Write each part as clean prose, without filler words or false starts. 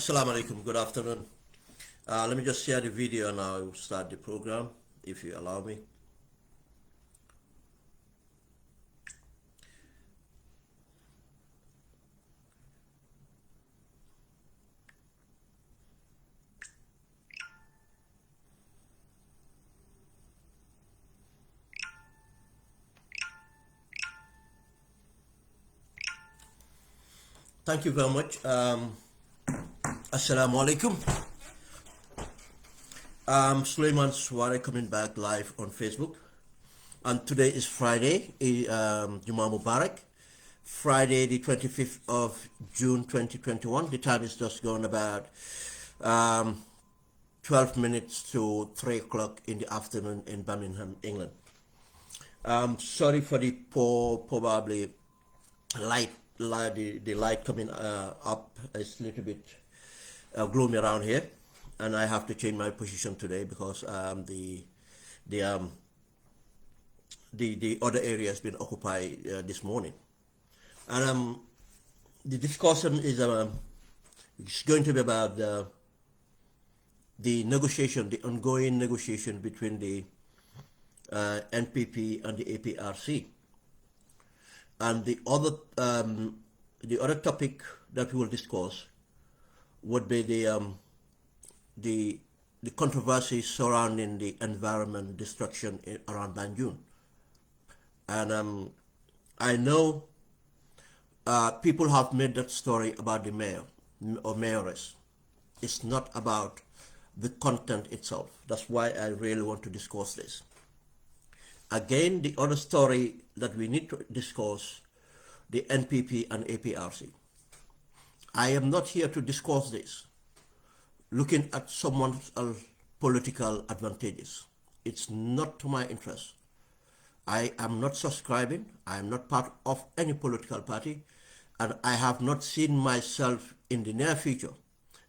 Assalamu alaikum, good afternoon. Let me just share the video and I'll start the program, if you allow me. Thank you very much. Assalamu alaikum. SULAYMAN Ben SUWAREH coming back live on Facebook. And today is Friday, Juma Mubarak. Friday the 25th of June 2021. The time is just gone about 12 minutes to 3 o'clock in the afternoon in Birmingham, England. Sorry for the poor, probably the light coming up. It's a little bit gloomy around here, and I have to change my position today because the other area has been occupied this morning. And the discussion is it's going to be about the negotiation, the ongoing negotiation between the NPP and the APRC. And the other topic that we will discuss would be the controversy surrounding the environment destruction around Banjul. And I know people have made that story about the mayor or mayoress. It's not about the content itself. That's why I really want to discuss this. Again, the other story that we need to discuss, the NPP and APRC. I am not here to discuss this looking at someone's political advantages. It's not to my interest. I am not subscribing. I am not part of any political party, and I have not seen myself in the near future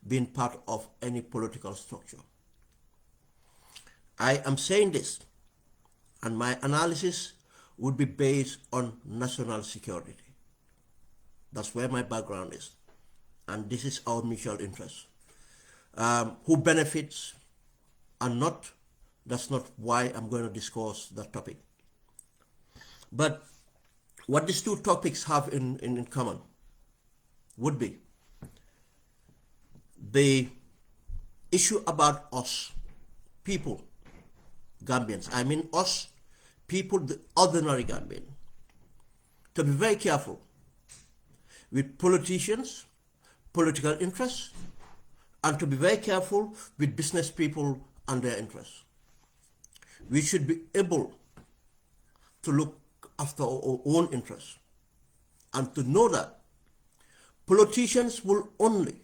being part of any political structure. I am saying this, and my analysis would be based on national security. That's where my background is. And this is our mutual interest. Who benefits and not, that's not why I'm going to discuss that topic. But what these two topics have in common would be the issue about us, people, Gambians. I mean us, people, the ordinary Gambian, to be very careful with politicians, political interests, and to be very careful with business people and their interests. We should be able to look after our own interests and to know that politicians will only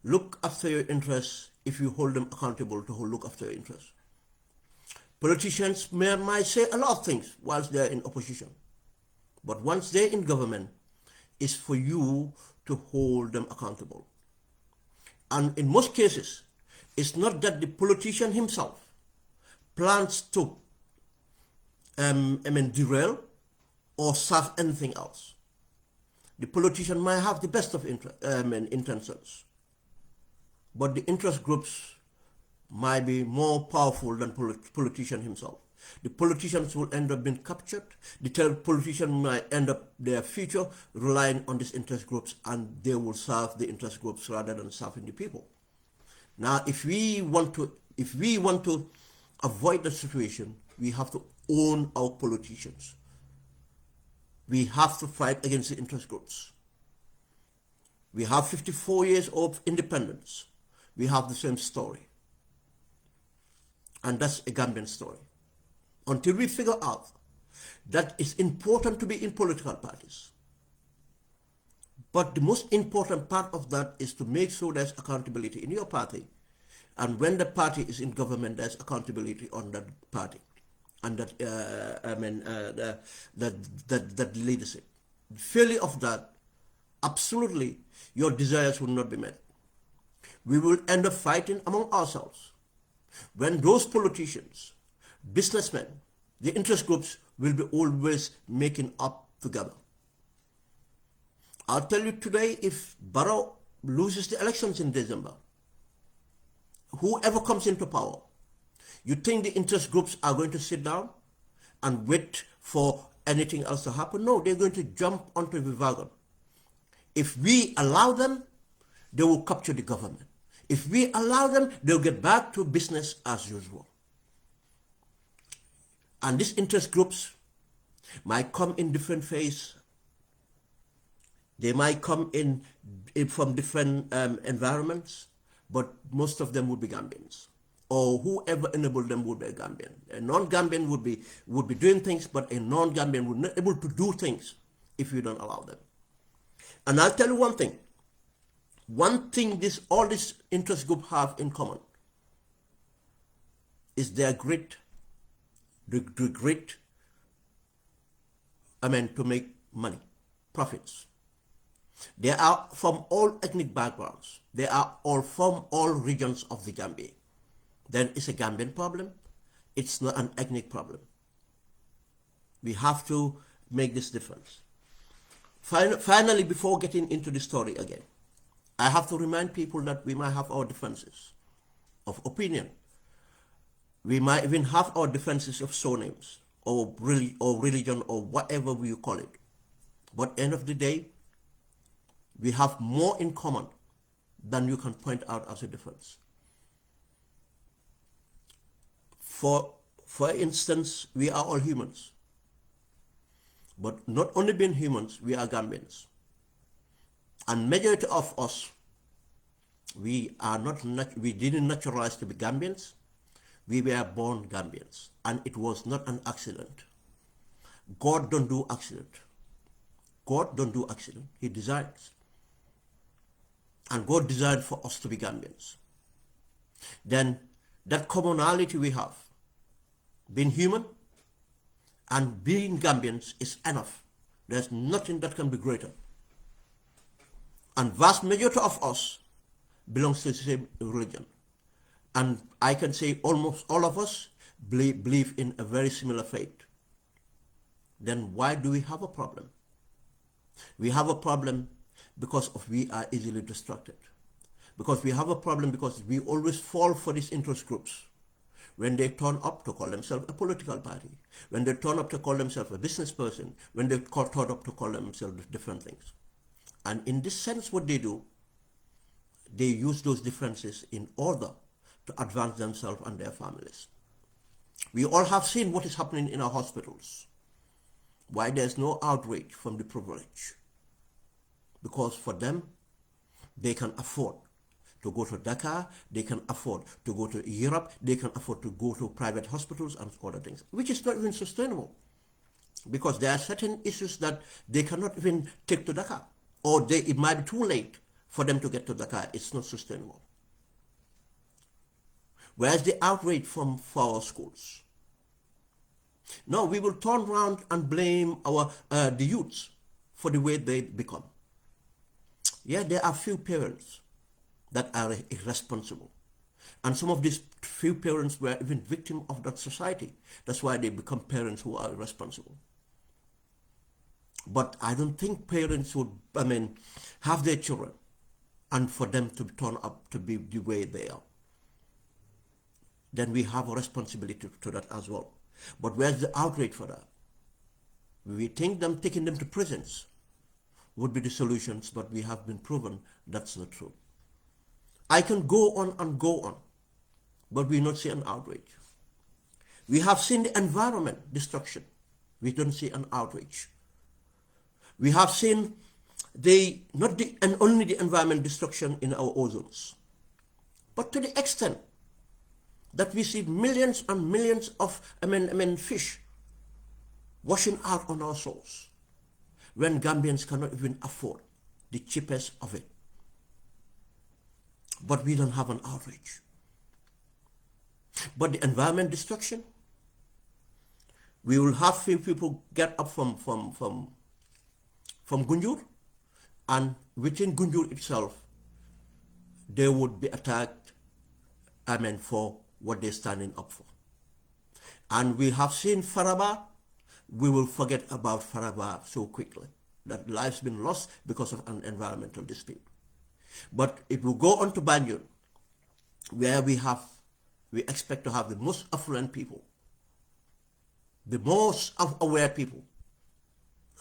look after your interests if you hold them accountable to look after your interests. Politicians might say a lot of things whilst they're in opposition, but once they're in government, it's for you to hold them accountable. And in most cases, it's not that the politician himself plans to derail or serve anything else. The politician might have the best of intentions, but the interest groups might be more powerful than politician himself. The politicians will end up being captured. The politician might end up their future relying on these interest groups, and they will serve the interest groups rather than serving the people. Now, if we want to avoid the situation, we have to own our politicians. We have to fight against the interest groups. We have 54 years of independence. We have the same story. And that's a Gambian story. Until we figure out that it's important to be in political parties. But the most important part of that is to make sure there's accountability in your party. And when the party is in government, there's accountability on that party and that leadership. The failure of that, absolutely, your desires will not be met. We will end up fighting among ourselves. When those politicians, businessmen, the interest groups will be always making up together. I'll tell you today, if Barrow loses the elections in December, whoever comes into power, you think the interest groups are going to sit down and wait for anything else to happen? No, they're going to jump onto the wagon. If we allow them, they will capture the government. If we allow them, they'll get back to business as usual. And these interest groups might come in different phases. They might come in from different environments, but most of them would be Gambians. Or whoever enabled them would be a Gambian. A non-Gambian would be doing things, but a non-Gambian would not be able to do things if you don't allow them. And I'll tell you one thing. One thing all this interest group have in common is their grit, the grit, to make money, profits. They are from all ethnic backgrounds. They are all from all regions of the Gambia. Then it's a Gambian problem. It's not an ethnic problem. We have to make this difference. Finally, before getting into the story again, I have to remind people that we might have our differences of opinion. We might even have our differences of surnames or religion or whatever we call it. But at the end of the day, we have more in common than you can point out as a difference. For instance, we are all humans. But not only being humans, we are Gambians. And majority of us, we didn't naturalize to be Gambians. We were born Gambians. And it was not an accident. God don't do accident. God don't do accident. He designs. And God designed for us to be Gambians. Then that commonality we have, being human and being Gambians, is enough. There's nothing that can be greater. And vast majority of us belongs to the same religion. And I can say almost all of us believe in a very similar faith. Then why do we have a problem? We have a problem because we are easily distracted. Because we have a problem because we always fall for these interest groups. When they turn up to call themselves a political party, when they turn up to call themselves a business person, when they turn up to call themselves different things. And in this sense, what they do, they use those differences in order to advance themselves and their families. We all have seen what is happening in our hospitals. Why there's no outrage from the privileged. Because for them, they can afford to go to Dakar, they can afford to go to Europe, they can afford to go to private hospitals and other things, which is not even sustainable. Because there are certain issues that they cannot even take to Dakar, or it might be too late for them to get to Dakar. It's not sustainable. Where's the outrage for our schools? No, we will turn around and blame the youths for the way they become. Yeah, there are few parents that are irresponsible. And some of these few parents were even victims of that society. That's why they become parents who are irresponsible. But I don't think parents would, have their children and for them to turn up to be the way they are. Then we have a responsibility to that as well. But where's the outrage for that? We think taking them to prisons would be the solutions, but we have been proven that's not true. I can go on and go on, but we not see an outrage. We have seen the environment destruction. We don't see an outrage. We have seen only the environment destruction in our ozones, but to the extent that we see millions and millions of fish washing out on our shores, when Gambians cannot even afford the cheapest of it. But we don't have an outrage. But the environment destruction, we will have few people get up from Gunjur, and within Gunjur itself, they would be attacked, for what they're standing up for. And we have seen Faraba. We will forget about Faraba so quickly. That life's been lost because of an environmental dispute. But it will go on to Banjul, where we expect to have the most affluent people, the most aware people,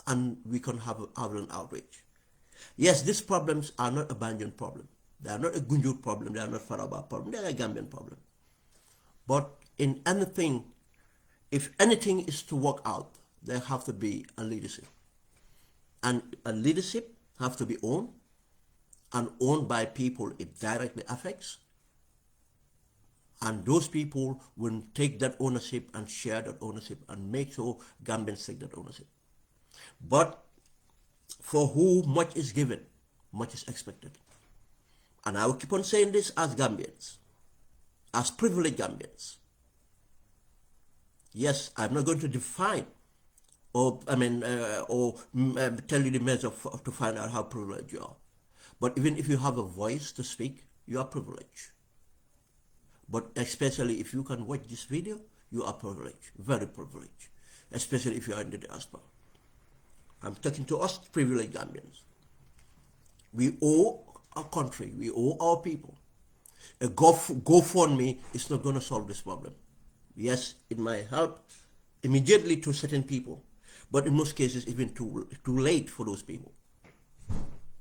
and we can have an outrage. Yes, these problems are not a Banjul problem. They are not a Gunjur problem. They are not Faraba problem. They are a Gambian problem. But in anything, if anything is to work out, there have to be a leadership. And a leadership have to be owned, and owned by people it directly affects. And those people will take that ownership and share that ownership and make sure Gambians take that ownership. But for who much is given, much is expected. And I will keep on saying this as Gambians, as privileged Gambians. Yes, I'm not going to define or tell you the measure to find out how privileged you are. But even if you have a voice to speak, you are privileged. But especially if you can watch this video, you are privileged, very privileged, especially if you are in the diaspora. I'm talking to us privileged Gambians. We owe our country, we owe our people. A GoFundMe is not going to solve this problem. Yes, it might help immediately to certain people, but in most cases, even too late for those people.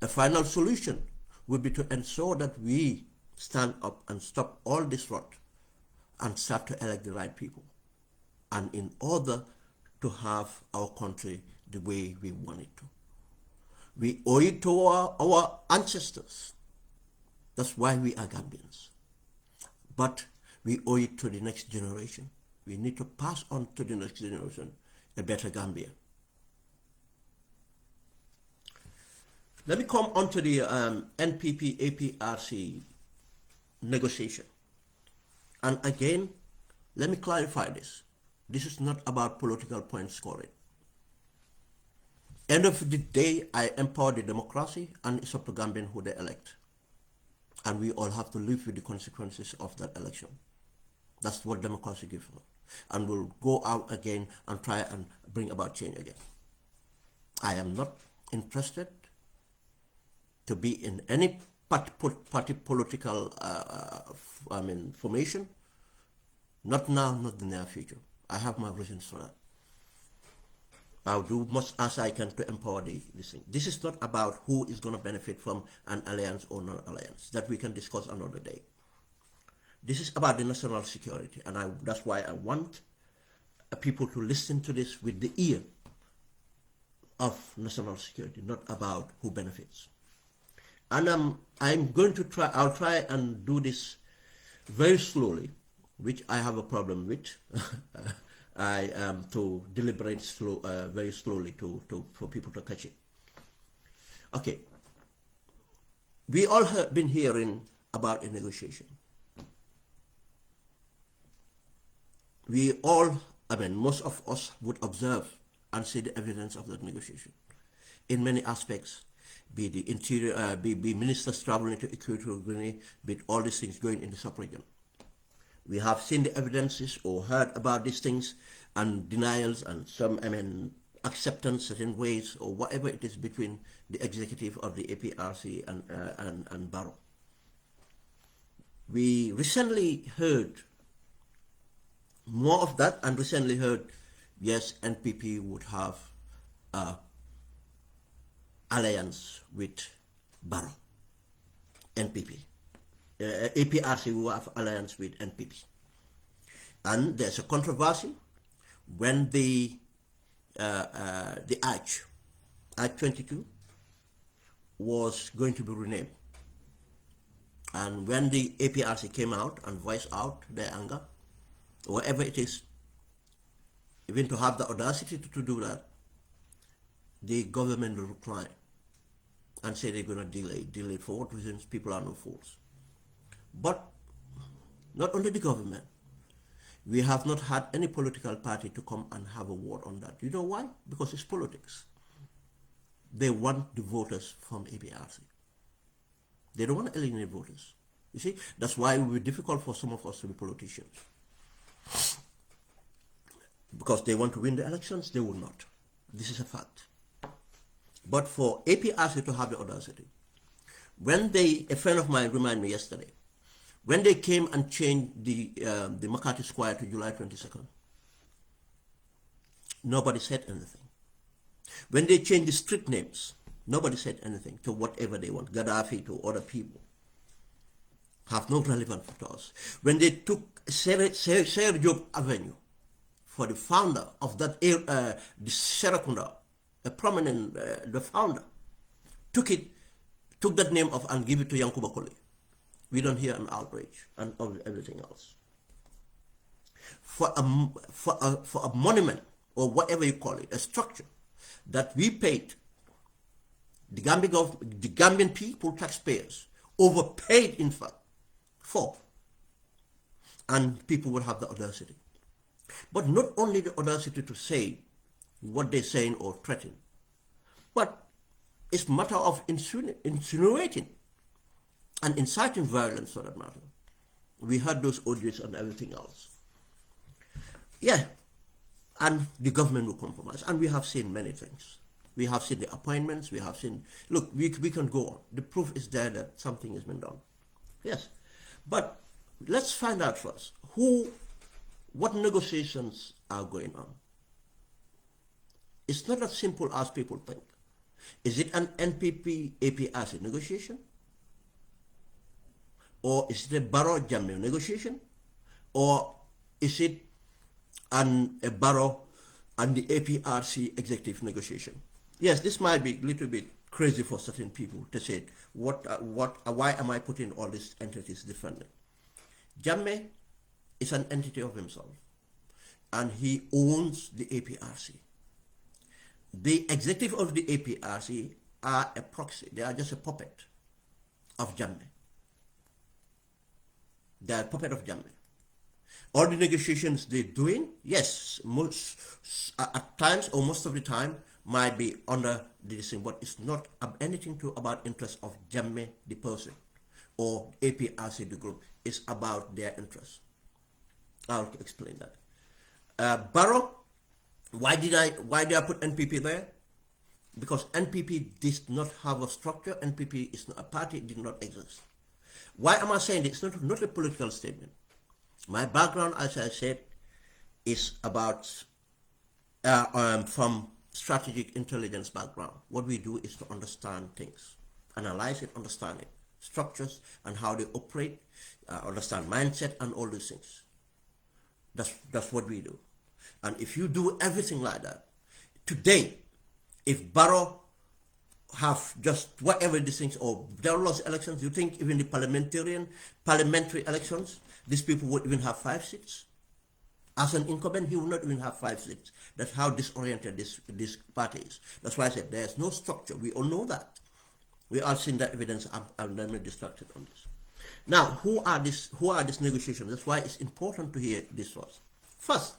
A final solution would be to ensure that we stand up and stop all this rot and start to elect the right people. And in order to have our country the way we want it to. We owe it to our ancestors. That's why we are Gambians. But we owe it to the next generation. We need to pass on to the next generation a better Gambia. Let me come on to the NPP APRC negotiation. And again, let me clarify this. This is not about political point scoring. End of the day, I empower the democracy, and it's up to Gambian who they elect. And we all have to live with the consequences of that election. That's what democracy gives us. And we'll go out again and try and bring about change again. I am not interested to be in any party political formation. Not now, not in the near future. I have my reasons for that. I'll do much as I can to empower this thing. This is not about who is going to benefit from an alliance or non-alliance. That we can discuss another day. This is about the national security, and that's why I want people to listen to this with the ear of national security, not about who benefits. And I'm going to try, I'll try and do this very slowly, which I have a problem with. I to deliberate very slowly for people to catch it. Okay. We all have been hearing about a negotiation. We all, most of us would observe and see the evidence of that negotiation. In many aspects, be the interior, be ministers traveling to Equatorial Guinea, be all these things going in the sub-region. We have seen the evidences or heard about these things and denials and some, acceptance certain ways or whatever it is between the executive of the APRC and Barrow. We recently heard more of that and recently heard, yes, NPP would have alliance with Barrow. NPP. APRC will have alliance with NPP. And there's a controversy when the Arch 22 was going to be renamed. And when the APRC came out and voiced out their anger, whatever it is, even to have the audacity to do that, the government will reply and say they're going to delay for what reasons, people are no fools. But not only the government, we have not had any political party to come and have a word on that. You know why? Because it's politics. They want the voters from APRC. They don't want to alienate voters. You see, that's why it will be difficult for some of us to be politicians. Because they want to win the elections, they will not. This is a fact. But for APRC to have the audacity When they, a friend of mine reminded me yesterday, when they came and changed the McCarthy Square to July 22nd, nobody said anything. When they changed the street names, nobody said anything to whatever they want, Gaddafi to other people. Have no relevance to us. When they took Sir Job Avenue for the founder of that, the Serakunda, a prominent, the founder, took that name off and give it to Yankuba Koli. We don't hear an outrage and everything else. For a monument, or whatever you call it, a structure that we paid, the Gambian people, taxpayers, overpaid in fact, for, and people would have the audacity. But not only the audacity to say what they're saying or threaten, but it's a matter of insinuating and inciting violence for that matter. We heard those audios and everything else. Yeah, and the government will compromise. And we have seen many things. We have seen the appointments, we have seen, look, we can go on. The proof is there that something has been done. Yes, but let's find out first, what negotiations are going on. It's not as simple as people think. Is it an NPP APRC negotiation? Or is it a Barrow Jammeh negotiation? Or is it a Barrow and the APRC executive negotiation? Yes, this might be a little bit crazy for certain people to say, why am I putting all these entities differently? Jammeh is an entity of himself, and he owns the APRC. The executive of the APRC are a proxy. They are just a puppet of Jammeh. They are a puppet of Jammeh. All the negotiations they're doing, yes, at times or most of the time, might be under this thing, but it's not anything about interest of Jammeh the person or APRC the group. It's about their interest. I'll explain that. Barrow, why did I put NPP there? Because NPP did not have a structure. NPP is not a party. It did not exist. Why am I saying this? It's not a political statement. My background, as I said, is about from strategic intelligence background. What we do is to understand things, analyze it, understand it, structures and how they operate, understand mindset and all these things. That's what we do. And if you do everything like that, today, if Barrow have just whatever these things, or there lost elections, you think even the parliamentary elections, these people would even have 5 seats? As an incumbent, he will not even have 5 seats. That's how disoriented this party is. That's why I said there's no structure. We all know that. We all seen that evidence. I'm not distracted on this. Now, who are these negotiations? That's why it's important to hear this first. First,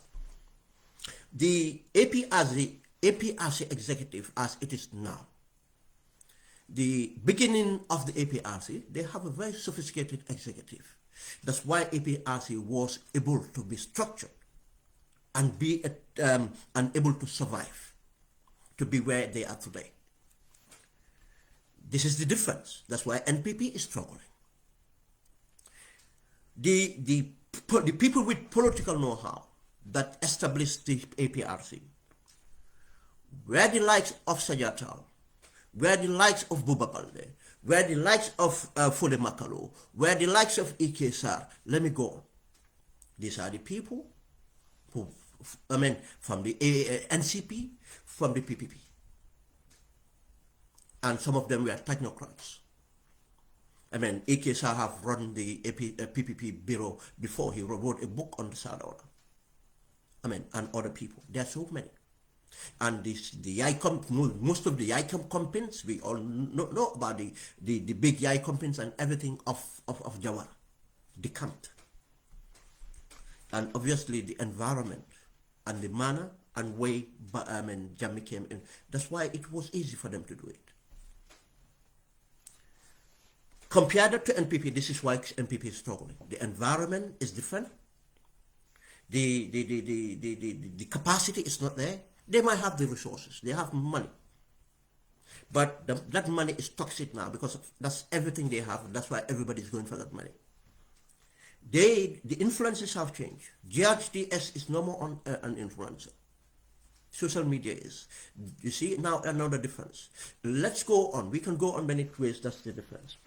the APRC executive as it is now, the beginning of the APRC, they have a very sophisticated executive. That's why APRC was able to be structured and be and able to survive, to be where they are today. This is the difference. That's why NPP is struggling. The people with political know-how that established the APRC were the likes of Sajatal, were the likes of Buba Balde, were the likes of Fode Makalo, were the likes of Ike Sar. Let me go on. These are the people who, from the NCP, from the PPP. And some of them were technocrats. Ike Sar have run the PPP bureau before. He wrote a book on the Sadora. And other people. There are so many. And most of the ICOM companies, we all know about the big YI companies and everything of Jawara, decamped. And obviously the environment and the manner and way Jammeh came in, that's why it was easy for them to do it. Compared to NPP, this is why NPP is struggling. The environment is different. The capacity is not there. They might have the resources, they have money, But that money is toxic now because that's everything they have. That's why everybody's going for that money. The influences have changed. GHTS is no more an influencer. Social media is. You see now another difference. Let's go on. We can go on many ways. That's the difference.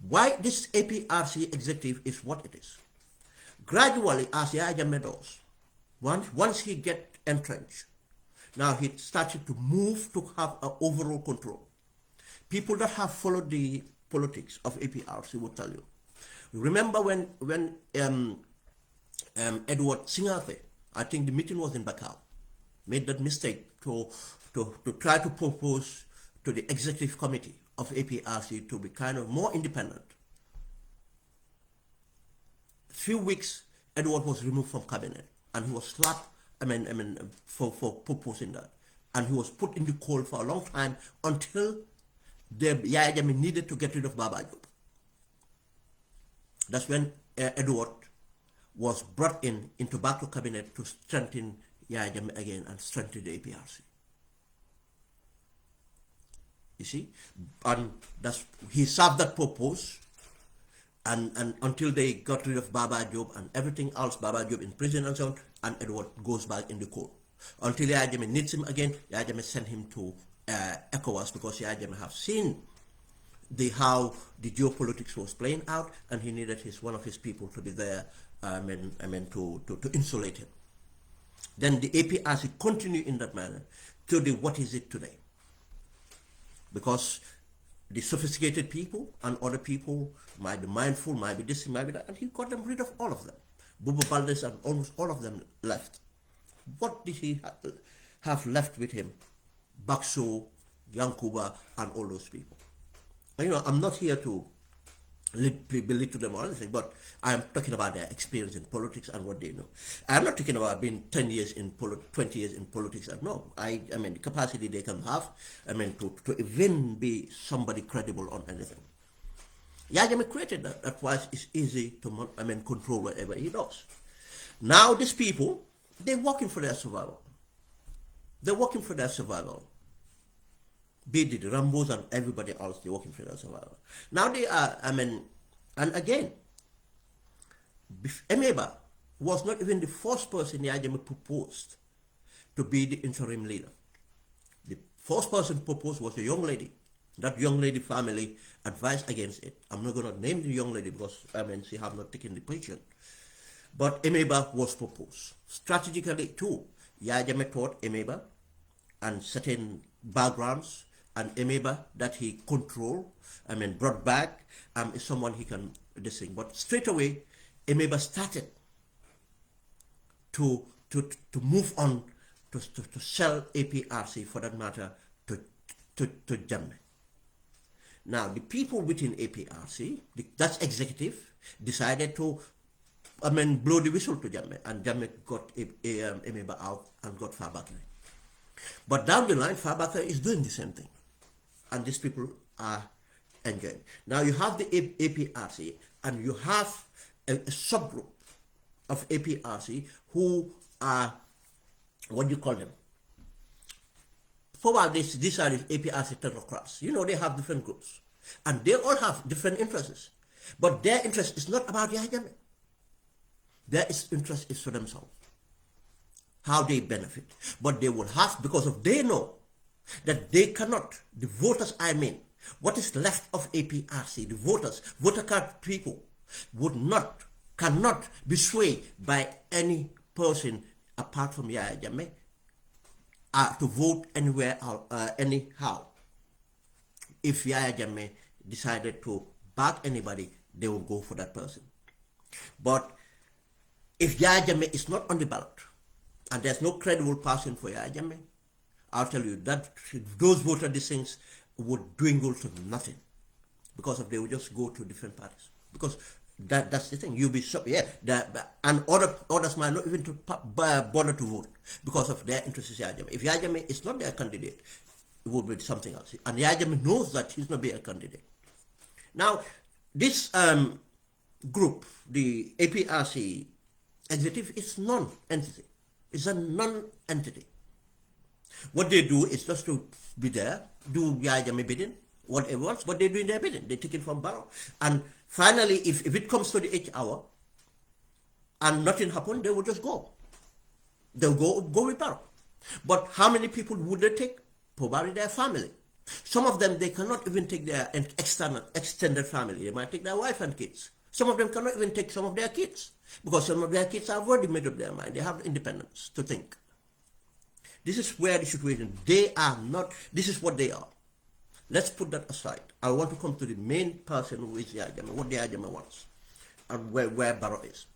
Why this APRC executive is what it is. Gradually, as Yahya Meadows, once he get entrenched, now he started to move to have an overall control. People that have followed the politics of APRC will tell you. Remember when Edward Singate, I think the meeting was in Bakau, made that mistake to try to propose to the executive committee of APRC to be kind of more independent. Few weeks, Edward was removed from cabinet and he was slapped. For proposing that, and he was put in the cold for a long time until the Yahya Jammeh needed to get rid of Baba Diop. That's when Edward was brought into back to cabinet to strengthen Yahya Jammeh again and strengthen the APRC. You see, and he served that purpose, and until they got rid of Baba Diop and everything else, Baba Diop in prison and so on, and Edward goes back in the court. Until Yahya Jammeh needs him again, Yahya Jammeh sent him to ECOWAS because Yahya Jammeh have seen how the geopolitics was playing out, and he needed one of his people to be there, to insulate him. Then the APRC continued in that manner to what is it today. Because the sophisticated people and other people might be mindful, might be this, might be that, and he got them rid of all of them. Bubu Baldes and almost all of them left. What did he have left with him? Bakso, Yankuba, and all those people. And, I'm not here to belittle them or anything, but I'm talking about their experience in politics and what they know. I'm not talking about being 10 years in 20 years in politics. No, I mean, the capacity they can have, to even be somebody credible on anything. Yahya Jammeh created that. That's why it's easy to control whatever he does. Now these people, they're working for their survival. They're working for their survival. Be it the Rambos and everybody else, they're working for their survival. Now they are, and again, Emeba was not even the first person Yahya Jammeh proposed to be the interim leader. The first person proposed was a young lady. That young lady family advised against it. I'm not going to name the young lady because, she have not taken the position. But Emeba was proposed. Strategically too, Yahya Jammeh taught Emeba and certain backgrounds, and Emeba that he controlled, brought back, is someone he can this thing. But straight away, Emeba started to move on to sell APRC, for that matter, to Jammeh. Now, the people within APRC, that's executive, decided to blow the whistle to Jammeh, and Jammeh got Emeba out and got Fabakary. But down the line, Fabakary is doing the same thing, and these people are enjoying. Now you have the APRC, and you have a subgroup of APRC who are, what do you call them? For these are the APRC technocrats. They have different groups, and they all have different interests. But their interest is not about Yahya Jammeh. Their interest is for themselves, how they benefit. But they will have, because they know that they cannot, the voters what is left of APRC, the voters, voter card people, cannot be swayed by any person apart from Yahya Jammeh to vote anywhere, anyhow. If Yahya Jammeh decided to back anybody, they will go for that person. But if Yahya Jammeh is not on the ballot, and there's no credible person for Yahya Jammeh, I'll tell you that those voter things would dwindle to nothing, because they would just go to different parties. Because that's the thing. You'll be shocked, and others might not even bother to vote because of their interest in Yahya Jammeh. If Yahya Jammeh is not their candidate, it will be something else. And Yahya Jammeh knows that he's not being a candidate. Now, this group, the APRC executive, is non-entity. It's a non-entity. What they do is just to be there, do Yaya Jammeh bidding, whatever else, but they're doing their bidding. They take it from Barrow. And finally, if it comes to the 8th hour and nothing happened, they will just go. They'll go with Barrow. But how many people would they take? Probably their family. Some of them, they cannot even take their extended family. They might take their wife and kids. Some of them cannot even take some of their kids, because some of their kids have already made up their mind. They have independence to think. This is where the situation, they are not, this is what they are. Let's put that aside. I want to come to the main person who is Yaya Jammeh, what Yaya Jammeh wants, and where Barrow is.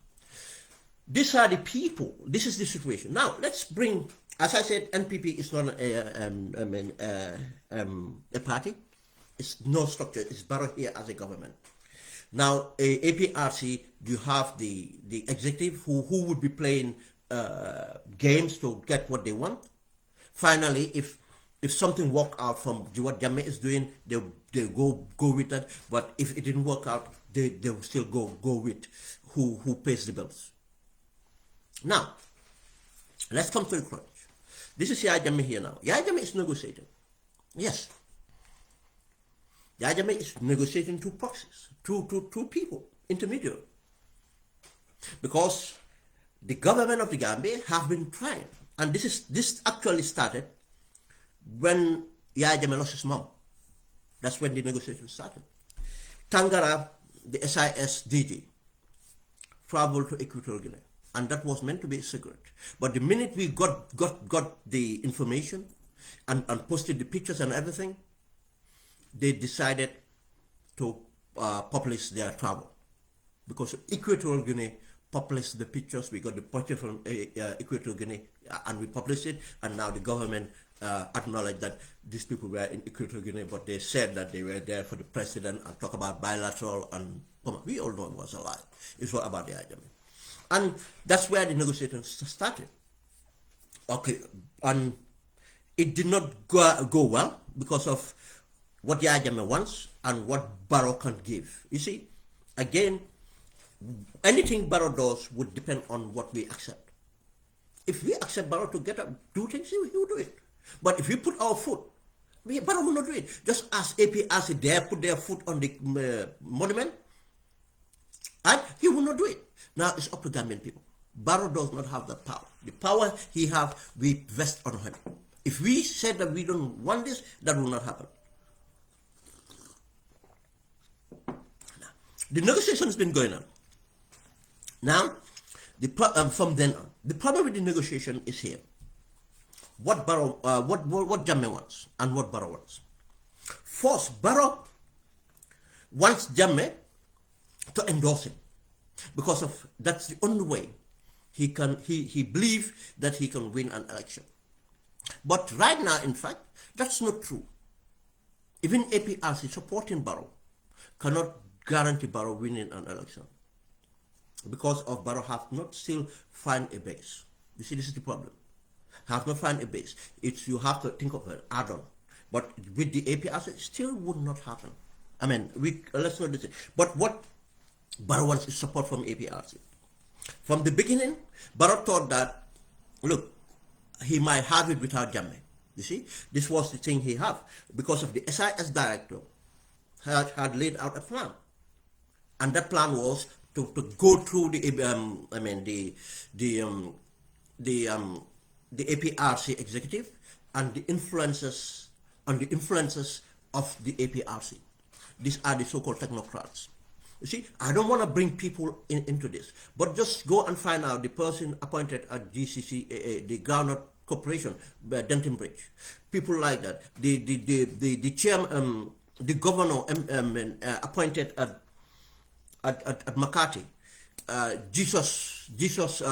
These are the people, this is the situation. Now, let's bring, as I said, NPP is not a party. It's no structure, it's Barrow here as a government. Now, APRC, you have the executive who would be playing games to get what they want. Finally, if something work out from what Jammeh is doing, they'll go with that. But if it didn't work out, they'll still go with who pays the bills. Now, let's come to the crunch. This is Yaya Jammeh here now. Yaya Jammeh is negotiating. Yes. Yaya Jammeh is negotiating two proxies, two people, intermediary. Because the government of the Gambia have been trying, and this actually started when Yaya Jammeh lost his mom. That's when the negotiation started. Tangara, the SIS DG, traveled to Equatorial Guinea, and that was meant to be a secret. But the minute we got the information and posted the pictures and everything, they decided to publish their travel, because Equatorial Guinea published the pictures. We got the picture from Equatorial Guinea and we published it, and now the government acknowledged that these people were in Equatorial Guinea, but they said that they were there for the president and talk about bilateral, and we all know it was a lie. It's all about the Yaya Jammeh. And that's where the negotiations started. Okay, and it did not go well because of what Yaya Jammeh wants and what Barrow can give. You see, again, anything Barrow does would depend on what we accept. If we accept Barrow to get up, do things, he will do it. But if we put our foot, Barrow will not do it. Just as APRC there put their foot on the monument, and he will not do it. Now it's up to Gambian people. Barrow does not have that power. The power he has, we vest on him. If we said that we don't want this, that will not happen. The negotiation has been going on. Now, from then on, the problem with the negotiation is here. What Barrow, what Jammeh wants and what Barrow wants. First, Barrow wants Jammeh to endorse him, because of that's the only way he believes that he can win an election. But right now, in fact, that's not true. Even APRC supporting Barrow cannot guarantee Barrow winning an election, because of Barrow have not still find a base. You see, this is the problem. Have not find a base. It's, you have to think of an add-on. But with the APRC, it still would not happen. I mean, let's not listen. But what Barrow wants is support from APRC. From the beginning, Barrow thought that, look, he might have it without Jammeh. You see, this was the thing he had, because of the SIS director had laid out a plan, and that plan was to go through the APRC executive and the influences of the APRC. These are the so-called technocrats. You see, I don't want to bring people into this, but just go and find out the person appointed at GCCAA, the Groundnut Corporation, Denton Bridge. People like that. The chairman, the governor appointed at McCarthy. Jesus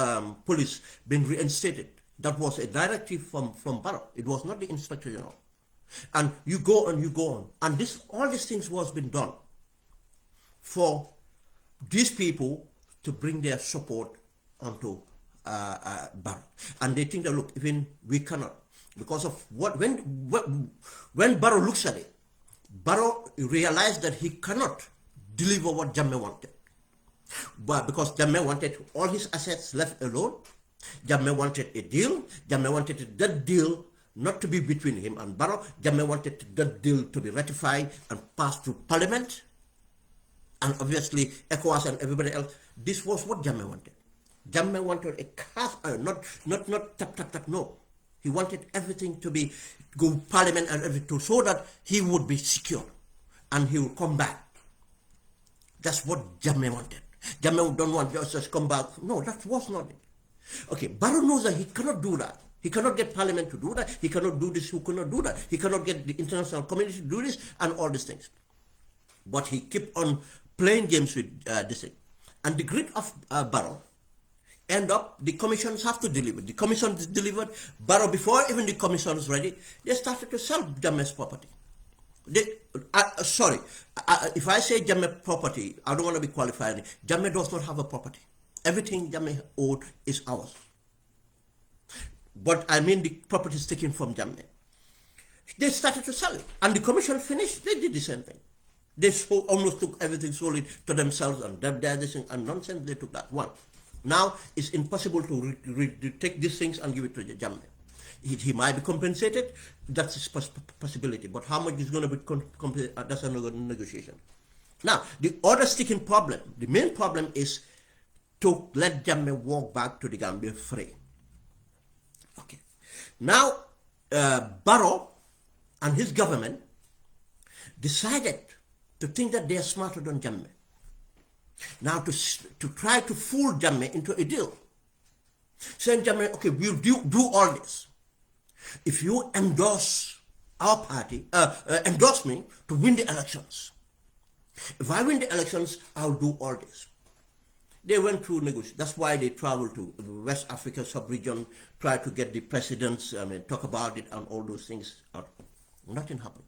police been reinstated. That was a directive from Barrow. It was not the Inspector General. And you go on, and all these things was been done for these people to bring their support onto Barrow. And they think that, look, even we cannot, because of when Barrow looks at it, Barrow realized that he cannot deliver what Jammeh wanted. But because Jammeh wanted all his assets left alone, Jammeh wanted a deal, Jammeh wanted that deal not to be between him and Barrow. Jammeh wanted that deal to be ratified and passed through Parliament, and obviously ECOWAS and everybody else. This was what Jammeh wanted. Jammeh wanted a cast iron, not tap, no. He wanted everything to be go Parliament and everything so that he would be secure and he would come back. That's what Jammeh wanted. Jammeh don't want just come back. No, that was not it. Okay, Barrow knows that he cannot do that. He cannot get Parliament to do that. He cannot do this. He cannot do that. He cannot get the international community to do this and all these things. But he kept on playing games with this thing. And the grid of Barrow end up, the commissions have to deliver. The commission delivered. Barrow, before even the commission was ready, they started to sell Jammeh's property. Sorry, if I say Jammeh property, I don't want to be qualified. Jammeh does not have a property. Everything Jammeh owed is ours. But I mean the property is taken from Jammeh. They started to sell it. And the commission finished, they did the same thing. They almost took everything, sold it to themselves, and this thing and nonsense. They took that one. Now it's impossible to take these things and give it to Jammeh. He might be compensated. That's his possibility. But how much is going to be compensated? That's another negotiation. Now, the other sticking problem, the main problem is to let Jammeh walk back to the Gambia free. Okay. Now, Barrow and his government decided to think that they are smarter than Jammeh. Now, to try to fool Jammeh into a deal. Saying Jammeh, okay, we'll do all this if you endorse our party, endorse me to win the elections. If I win the elections, I'll do all this. They went through negotiations. That's why they traveled to West Africa sub-region, tried to get the presidents, talk about it and all those things. Nothing happened.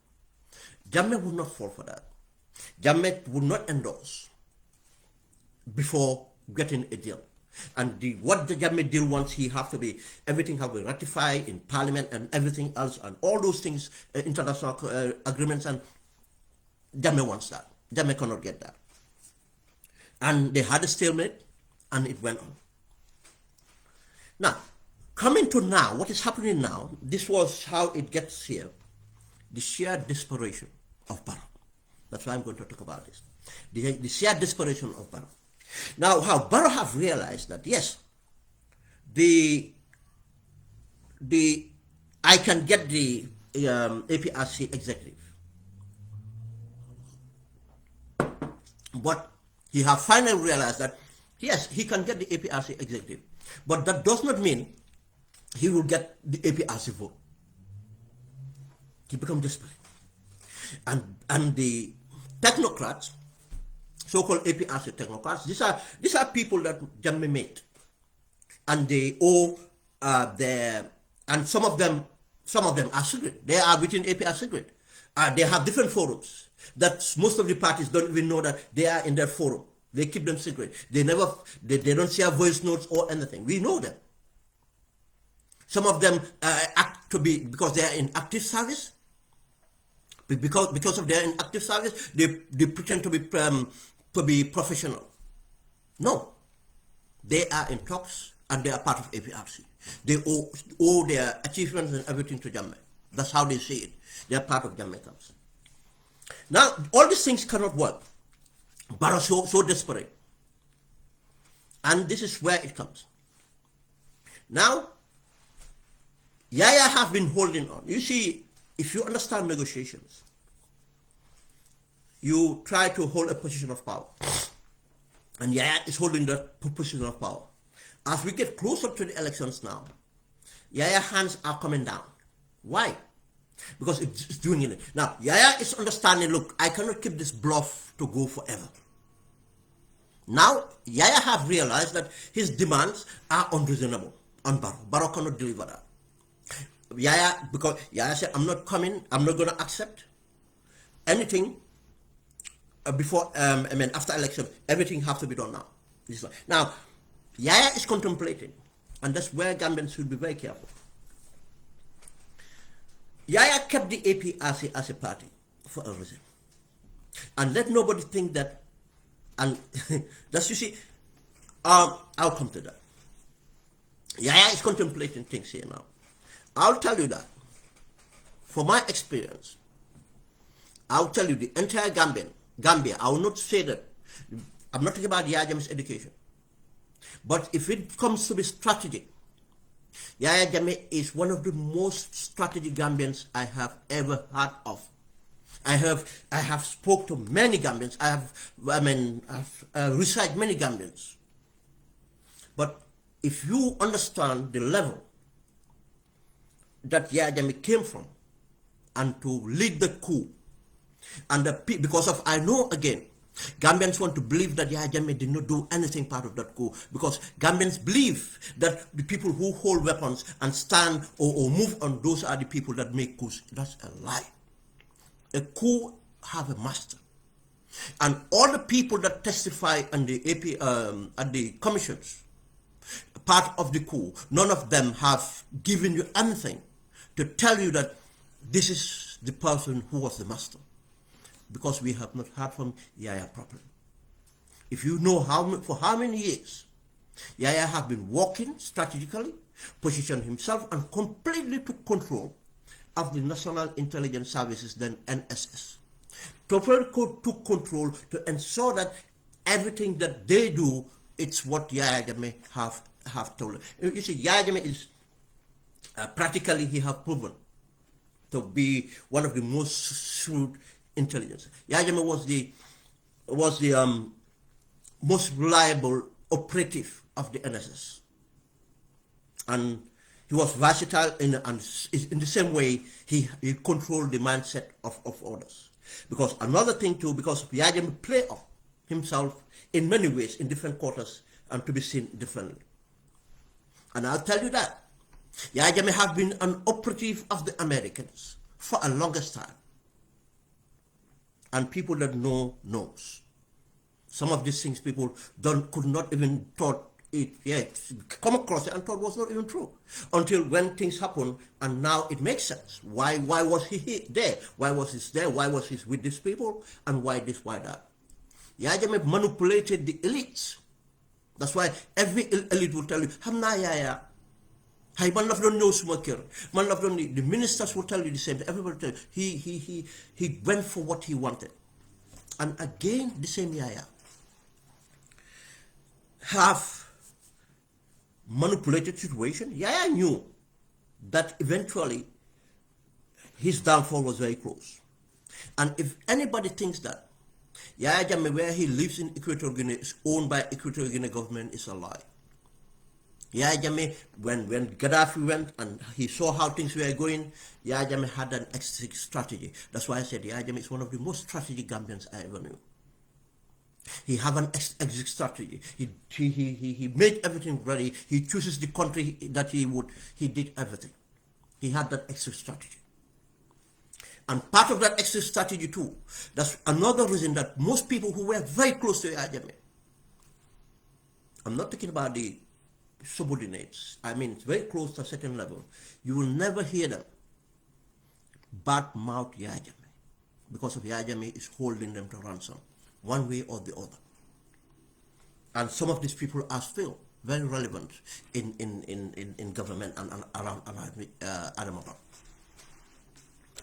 Jammeh would not fall for that. Jammeh would not endorse before getting a deal. And what the Jammeh deal wants, everything have to be ratified in Parliament and everything else and all those things, international agreements, and Jammeh wants that. Jammeh cannot get that. And they had a stalemate and it went on. Now, coming to now, what is happening now, this was how it gets here. The sheer desperation of Barrow. That's why I'm going to talk about this. The sheer desperation of Barrow. Now, how Barrow have realized that, yes, I can get the APRC executive. But he have finally realized that, yes, he can get the APRC executive. But that does not mean he will get the APRC vote. He becomes desperate. And the technocrats, so-called APRC technocrats, these are people that Jammeh made, and they owe and some of them are secret. They are within APRC secret. They have different forums that most of the parties don't even know that they are in their forum. They keep them secret. They don't share voice notes or anything. We know them. Some of them act to be, because they are in active service. Because of their inactive service, they pretend to be professional. No, they are in talks and they are part of APRC. They owe their achievements and everything to Jammeh. That's how they see it. They are part of Jammeh camps. Now, all these things cannot work. Barrow so desperate, and this is where it comes. Now, Yahya have been holding on. You see, if you understand negotiations, you try to hold a position of power. And Yahya is holding that position of power. As we get closer to the elections now, Yahya's hands are coming down. Why? Because it's doing it. Now, Yahya is understanding, look, I cannot keep this bluff to go forever. Now, Yahya have realized that his demands are unreasonable on Barrow. Barrow cannot deliver that. Because Yahya said, I'm not coming, I'm not going to accept anything before, after election. Everything has to be done now. Now, Yahya is contemplating, and that's where Gambians should be very careful. Yahya kept the APRC as a party for a reason. And let nobody think that, and that's, you see, I'll come to that. Yahya is contemplating things here now. I'll tell you that for my experience, I'll tell you the entire Gambia, I will not say that, I'm not talking about Yaya Jammeh's education, but if it comes to the strategy, Yaya Jammeh is one of the most strategic Gambians I have ever heard of. I have spoke to many Gambians. I've researched many Gambians. But if you understand the level that Yaya Jammeh came from, and to lead the coup, and because of, I know again, Gambians want to believe that Yaya Jammeh did not do anything part of that coup, because Gambians believe that the people who hold weapons and stand or move on, those are the people that make coups. That's a lie. A coup have a master, and all the people that testify on the at the commissions, part of the coup, none of them have given you anything to tell you that this is the person who was the master, because we have not heard from Yaya properly. If you know for how many years Yaya have been working strategically, positioned himself, and completely took control of the National Intelligence Services, then NSS. Properly took control to ensure that everything that they do, it's what Yaya Jammeh have told. You see, Yaya Jammeh is practically, he have proven to be one of the most shrewd intelligence. Yaya Jammeh was the most reliable operative of the NSS, and he was versatile in the same way he controlled the mindset of others. Because another thing too, because Yaya Jammeh play off himself in many ways in different quarters and to be seen differently. And I'll tell you that Yaya Jammeh have been an operative of the Americans for a longest time. And people that knows. Some of these things people could not even thought come across it and thought was not even true, until when things happen, and now it makes sense. Why was he there? Why was he there? Why was he with these people? And why this, why that? Yaya Jammeh manipulated the elites. That's why every elite will tell you, Hamna Yaya. Hey, man of don't know smoker. Man of don't, the ministers will tell you the same. Everybody will tell you. He went for what he wanted. And again, the same Yaya have manipulated situation. Yaya knew that eventually his downfall was very close. And if anybody thinks that Yaya Jammeh, where he lives in Equatorial Guinea, is owned by Equatorial Guinea government, is a lie. Yaya Jammeh, when Gaddafi went and he saw how things were going, Yaya Jammeh had an exit strategy. That's why I said Yaya Jammeh is one of the most strategic Gambians I ever knew. He have an exit strategy. He made everything ready. He chooses the country that he did everything. He had that exit strategy. And part of that exit strategy too, that's another reason that most people who were very close to Yaya Jammeh, I'm not talking about the subordinates, I mean very close to a certain level, you will never hear them bad mouth Yaya Jammeh, because of Yaya Jammeh is holding them to ransom, one way or the other. And some of these people are still very relevant in government and around Adamawa.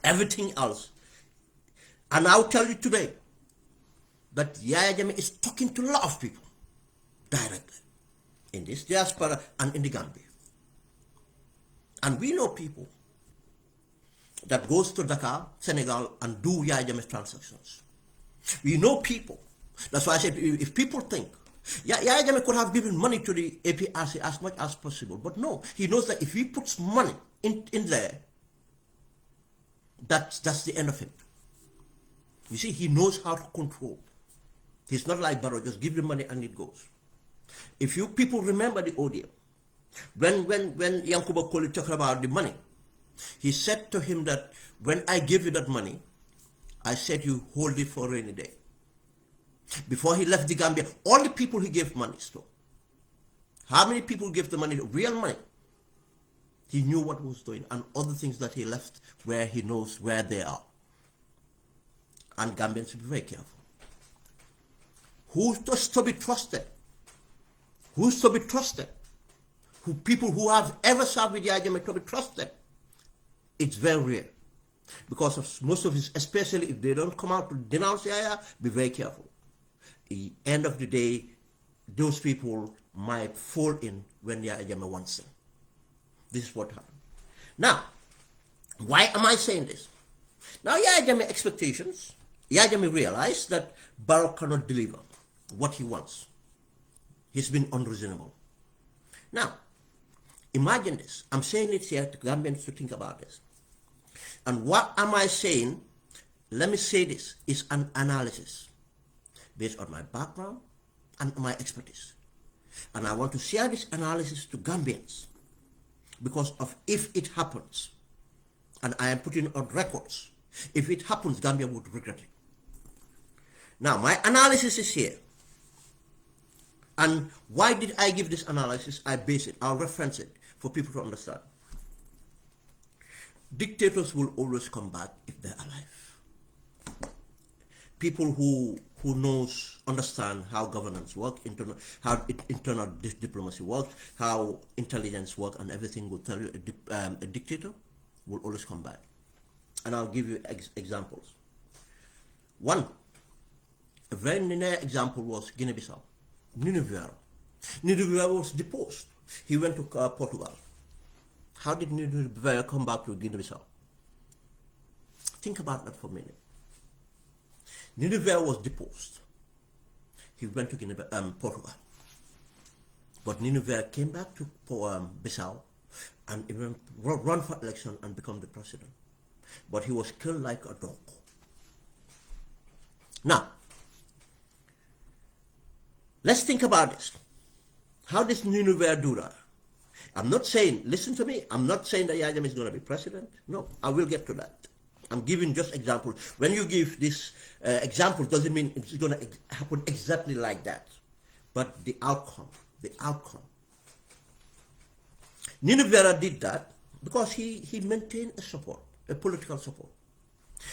Everything else, and I'll tell you today that Yaya Jammeh is talking to a lot of people directly in this diaspora and in the Gambia. And we know people that goes to Dakar, Senegal, and do Yaya Jammeh transactions. We know people. That's why I said, if people think Yaya Jammeh could have given money to the APRC as much as possible, but no, he knows that if he puts money in there, that's the end of it. You see, he knows how to control. He's not like Barrow, just give the money and it goes. If you people remember the audio, when Yankuba Koli talked about the money, he said to him that when I give you that money, I said you hold it for a rainy day. Before he left the Gambia, all the people he gave money to, how many people gave the money, real money? He knew what he was doing, and other things that he left where he knows where they are. And Gambians should be very careful. Who's to be trusted? Who's to be trusted? People who have ever served with Yaya Jammeh to be trusted? It's very rare. because of most of his, especially if they don't come out to denounce Yaya, be very careful. At the end of the day, those people might fall in when Yaya Jammeh wants them. This is what happened. Now, why am I saying this? Now, Yaya Jammeh expectations, Yaya Jammeh realized that Barrow cannot deliver what he wants. He's been unreasonable. Now, imagine this. I'm saying it here to Gambians to think about this. And what am I saying? Let me say this is an analysis based on my background and my expertise. And I want to share this analysis to Gambians because of if it happens, and I am putting on records, if it happens, Gambia would regret it. Now, my analysis is here. And why did I give this analysis? I base it, I'll reference it for people to understand. Dictators will always come back if they're alive. People who understand how governance works, how internal diplomacy works, how intelligence works, and everything will tell you a dictator will always come back. And I'll give you examples. One, a very linear example was Guinea-Bissau. Nineveh was deposed. He went to Portugal. How did Nineveh come back to Guinea-Bissau? Think about that for a minute. Nineveh was deposed. He went to Portugal. But Nineveh came back to Bissau and even run for election and become the president. But he was killed like a dog. Now, let's think about this. How does Nineveh do that? I'm not saying, listen to me, I'm not saying that Yaya Jammeh is going to be president. No, I will get to that. I'm giving just examples. When you give this example, doesn't mean it's going to happen exactly like that. But the outcome. Nineveh did that because he maintained a support, a political support.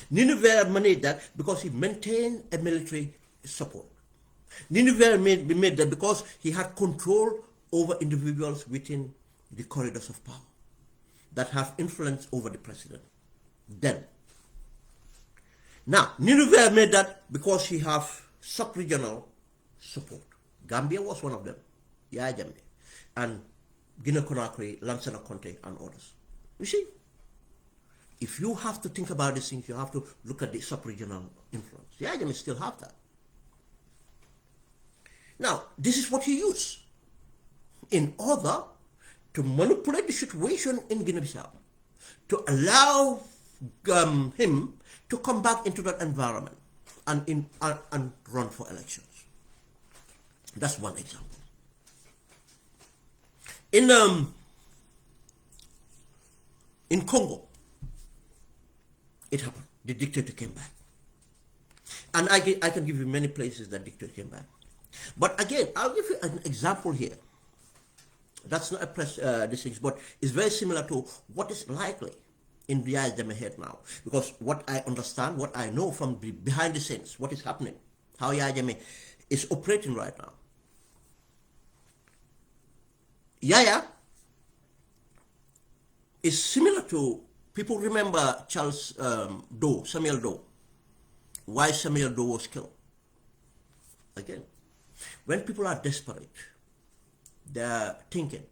Nineveh managed that because he maintained a military support. Nineveh made that because he had control over individuals within the corridors of power that have influence over the president. Then, now, Nineveh made that because he have sub-regional support. Gambia was one of them, Yaya Jammeh, and Guinea-Conakry, Lansana Conte, and others. You see, if you have to think about these things, you have to look at the sub-regional influence. Yaya Jammeh still have that. Now, this is what he used in order to manipulate the situation in Guinea-Bissau, to allow him to come back into that environment and run for elections. That's one example. In Congo, it happened. The dictator came back. And I can give you many places that dictator came back. But again, I'll give you an example here. That's not a this thing, but it's very similar to what is likely in the Yaya Jammeh head now. Because what I understand, what I know from behind the scenes, what is happening, how Yaya Jammeh is operating right now. Yaya is similar to, people remember Charles Doe, Samuel Doe. Why Samuel Doe was killed? Again, when people are desperate, they're thinking,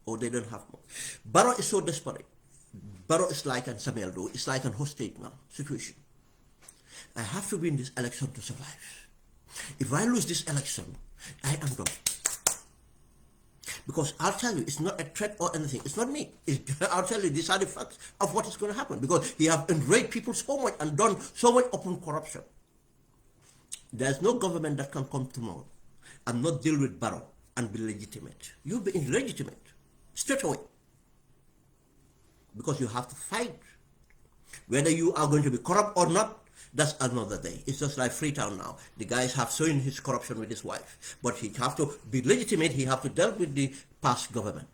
or they don't have more. Barrow is so desperate. Barrow is like an Samuel Doe. It's like an hostage now situation. I have to win this election to survive. If I lose this election, I am done. Because I'll tell you, it's not a threat or anything. It's not me. I'll tell you, these are the facts of what is going to happen. Because he have enraged people so much and done so much open corruption. There's no government that can come tomorrow and not deal with Barrow and be legitimate. You'll be illegitimate straight away. Because you have to fight. Whether you are going to be corrupt or not, that's another day. It's just like Freetown now. The guys have shown his corruption with his wife. But he have to be legitimate. He have to deal with the past government.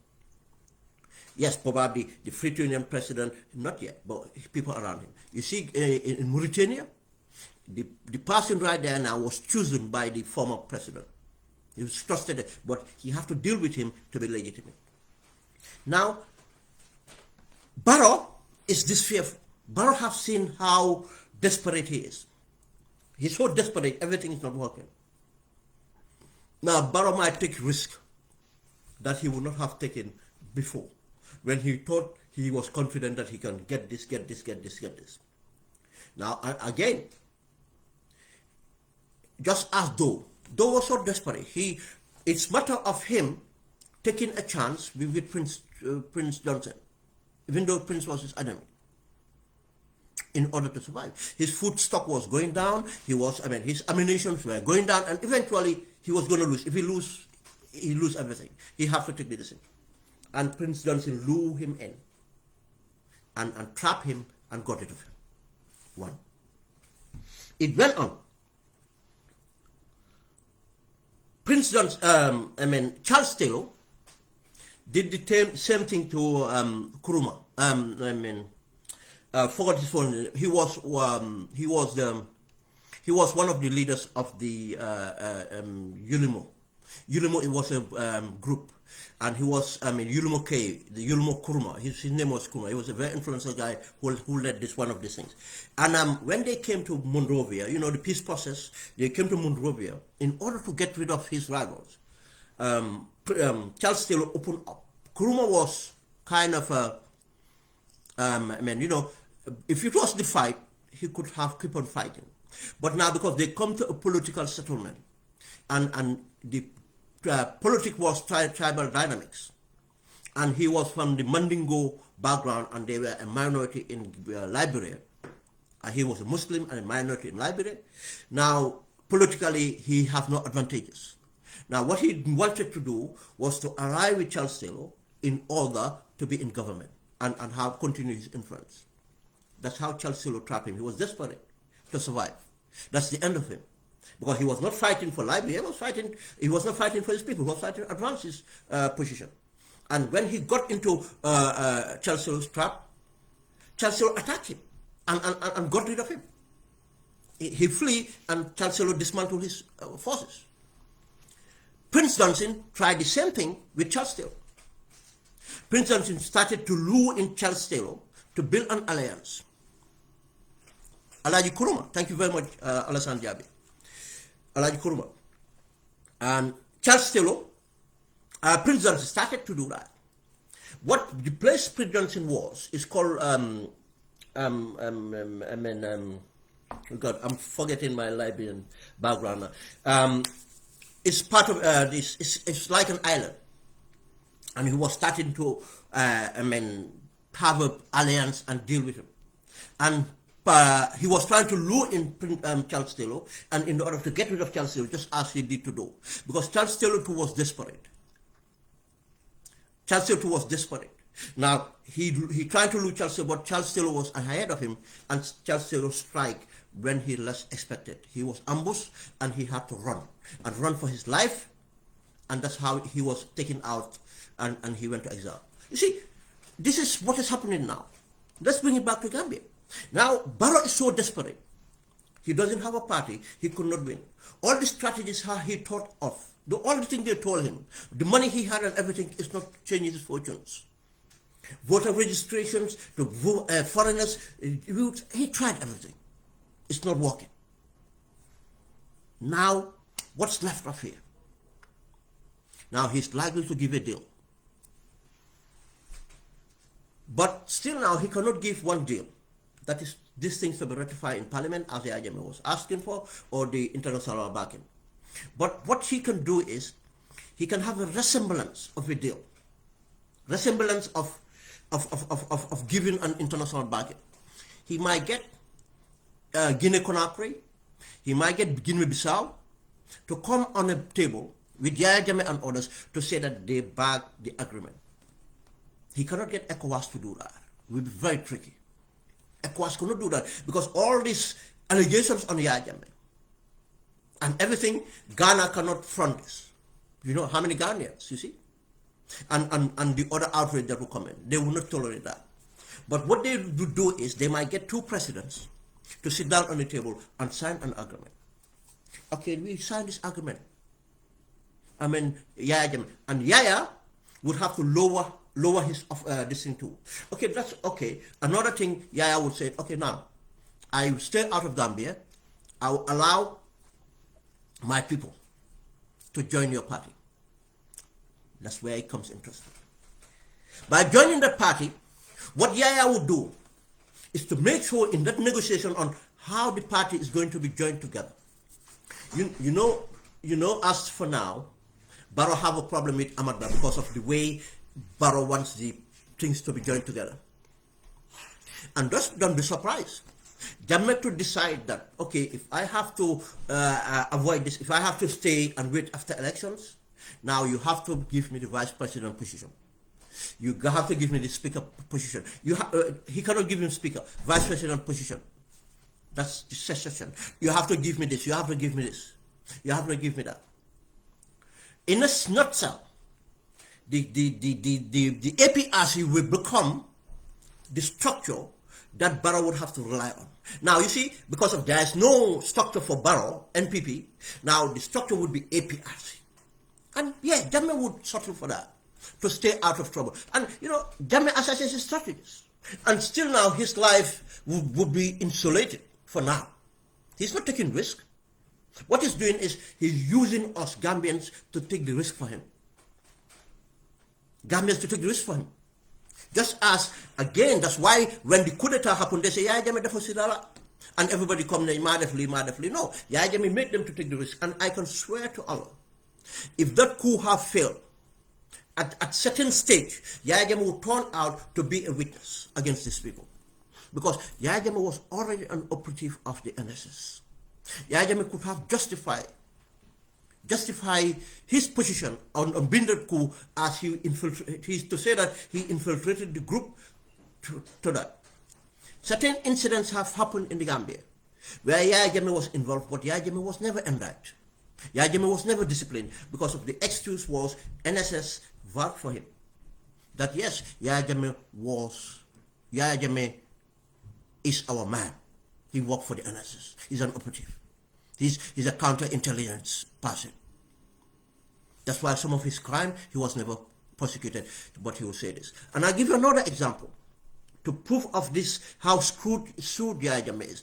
Yes, probably the Freetonian president, not yet, but people around him. You see, in Mauritania, the person right there now was chosen by the former president. He was trusted, but he have to deal with him to be legitimate. Now, Barrow is this fearful. Barrow have seen how desperate he is. He's so desperate, everything is not working. Now, Barrow might take risk that he would not have taken before, when he thought he was confident that he can get this, get this, get this, get this. Now, again, just as Doe was so desperate, it's matter of him taking a chance with Prince Johnson, even though Prince was his enemy, in order to survive. His food stock was going down. His ammunitions were going down, and eventually he was going to lose. If he lose everything. He have to take the decision. And Prince Johnson lured him in and trapped him and got rid of him. One. It went on. Prince Johnson, Charles Taylor did the same thing to Nkrumah. Forgot his phone. He was one of the leaders of the Ulimo. Ulimo, it was a group, and he was Ulimo K, the Ulimo Nkrumah. His name was Nkrumah. He was a very influential guy who led one of these things. And when they came to Monrovia, the peace process, they came to Monrovia in order to get rid of his rivals. Charles Taylor opened up. Nkrumah was kind of if it was the fight, he could have keep on fighting. But now, because they come to a political settlement, and the politics was tribal dynamics, and he was from the Mandingo background, and they were a minority in Liberia. He was a Muslim and a minority in Liberia. Now, politically, he has no advantages. Now, what he wanted to do was to arrive with Charles Taylor in order to be in government and have continue his influence. That's how Charles Taylor trapped him. He was desperate to survive. That's the end of him. Because he was not fighting for Liberia, he was not fighting for his people, he was fighting to advance his position. And when he got into Charles Taylor's trap, Charles Taylor attacked him and got rid of him. He fled, and Charles Taylor dismantled his forces. Prince Johnson tried the same thing with Charles Taylor. Prince Johnson started to lure in Charles Taylor to build an alliance. Alaji Nkrumah, thank you very much, Alassane Jabi. Alaji Nkrumah. And Charles Taylor, Prince Johnson started to do that. What the place Prince Johnson was is called, God, I'm forgetting my Liberian background now. It's part of this, it's like an island. And he was starting to, have an alliance and deal with him. And he was trying to lure in Charles Taylor, and in order to get rid of Charles Taylor, just as he did to do. Because Charles Taylor too was desperate. Charles Taylor too was desperate. Now, he tried to lure Charles Taylor, but Charles Taylor was ahead of him, and Charles Taylor strike when he less expected. He was ambushed, and he had to run for his life, and that's how he was taken out, and he went to exile. You see, this is what is happening now. Let's bring it back to Gambia. Now, Barrow is so desperate. He doesn't have a party. He could not win. All the strategies he thought of, all the things they told him, the money he had and everything is not changing his fortunes. Voter registrations, the foreigners, he tried everything. It's not working. Now, what's left of here? Now, he's likely to give a deal. But still now, he cannot give one deal. That is, these things to be ratified in Parliament, as the IJM was asking for, or the international backing. But what he can do is, he can have a resemblance of a deal. Resemblance of giving an international backing. He might get Guinea-Conakry, he might get Guinea-Bissau to come on a table with Yaya Jammeh and others to say that they back the agreement. He cannot get ECOWAS to do that. It will be very tricky. ECOWAS cannot do that because all these allegations on Yaya Jammeh and everything, Ghana cannot front this. You know how many Ghanaians, you see? And the other outrage that will come in. They will not tolerate that. But what they will do is they might get two presidents to sit down on the table and sign an agreement. Okay, we sign this agreement. Yaya Jammeh. And Yaya would have to lower lower his this thing too. Okay, that's okay. Another thing, Yaya would say, okay, now I will stay out of Gambia. I will allow my people to join your party. That's where it comes interesting. By joining that party, what Yaya would do is to make sure in that negotiation on how the party is going to be joined together. You know, as for now, Barrow have a problem with Amadba because of the way Barrow wants the things to be joined together. And just don't be surprised. Jammeh to decide that, okay, if I have to avoid this, if I have to stay and wait after elections, now you have to give me the vice president position. You have to give me the speaker position. He cannot give him speaker, vice president position. That's the secession. You have to give me this. You have to give me this. You have to give me that. In a nutshell, the APRC will become the structure that Barrow would have to rely on. Now, you see, because of there is no structure for Barrow, NPP, now the structure would be APRC. And yeah, Jammeh would settle for that, to stay out of trouble. And, you know, Jammeh assesses his strategies. And still now, his life would be insulated for now. He's not taking risk. What he's doing is he's using us Gambians to take the risk for him. Gambians to take the risk for him. Just as, again, that's why when the coup d'etat happened, they say, Yaya Jammeh defo sidara. And everybody come there, madefli. No, Yaya Jammeh made them to take the risk. And I can swear to Allah, if that coup have failed, at certain stage, Yaya Jammeh would turn out to be a witness against these people. Because Yaya Jammeh was already an operative of the NSS. Yaya Jammeh could have justify his position on being that coup as he infiltrated, to say that he infiltrated the group to that. Certain incidents have happened in the Gambia where Yaya Jammeh was involved, but Yaya Jammeh was never indicted. Yaya Jammeh was never disciplined because of the excuse was NSS vouched for him. That yes, Yaya Jammeh is our man. He worked for the NSS. He's an operative. He's a counterintelligence person. That's why some of his crime, he was never prosecuted, but he will say this. And I'll give you another example to prove of this, how screwed Yaya Jammeh is.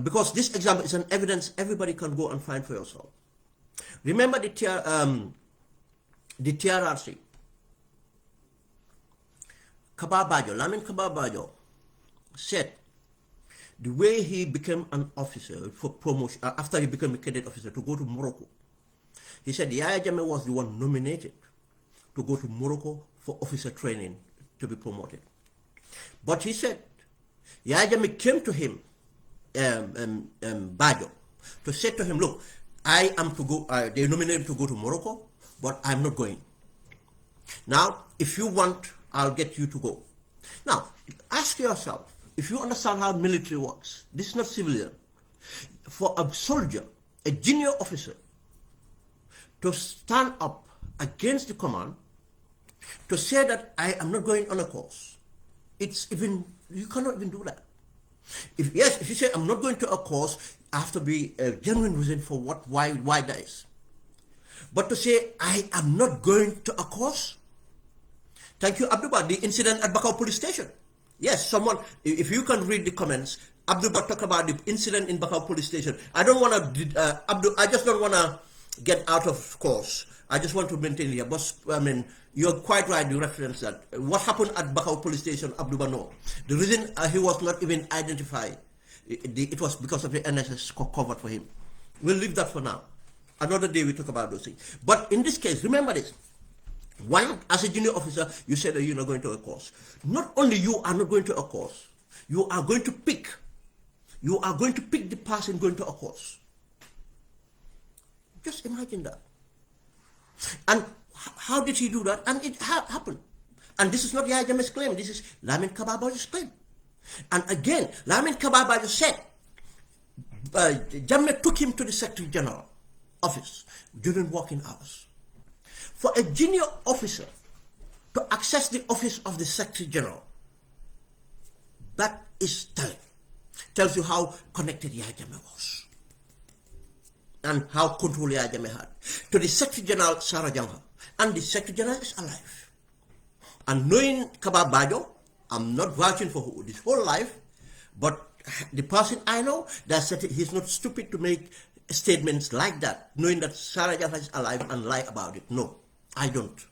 Because this example is an evidence everybody can go and find for yourself. Remember the TRRC. Lamin Kababajo said the way he became an officer for promotion, after he became a cadet officer, to go to Morocco. He said Yaya Jammeh was the one nominated to go to Morocco for officer training to be promoted. But he said Yaya Jammeh came to him, Bajo, to say to him, look, I am to go, they nominated him to go to Morocco, but I'm not going. Now, if you want, I'll get you to go. Now, ask yourself, if you understand how military works, this is not civilian. For a soldier, a junior officer, to stand up against the command, to say that I am not going on a course, it's even, you cannot even do that. If you say I'm not going to a course, I have to be a genuine reason for why that is. But to say I am not going to a course, thank you, Abdullah, the incident at Bakau police station. Yes, someone, if you can read the comments, Abdullah talk about the incident in Bakau police station. I don't want to, I just don't want to get out of course. I just want to maintain here. But I mean, you're quite right, you reference that. What happened at Bakau police station, Abdullah, no. The reason he was not even identified, it was because of the NSS covered for him. We'll leave that for now. Another day we talk about those things. But in this case, remember this. One, as a junior officer, you said that you're not going to a course. Not only you are not going to a course, you are going to pick the person going to a course. Just imagine that. And how did he do that? And it happened. And this is not Yaya Jammeh's claim, this is Lamin Kababajo's claim. And again, Lamin Kababajo said, Jammeh took him to the Secretary General office during working hours. For a junior officer to access the office of the Secretary General, that is telling. Tells you how connected Yaya Jammeh was. And how control Yaya Jammeh had. To the Secretary General, Sarah Jangha. And the Secretary General is alive. And knowing Kaba Bajo, I'm not vouching for his whole life, but the person I know, that he's not stupid to make statements like that, knowing that Sarah Jaffa is alive and lie about it. No, I don't.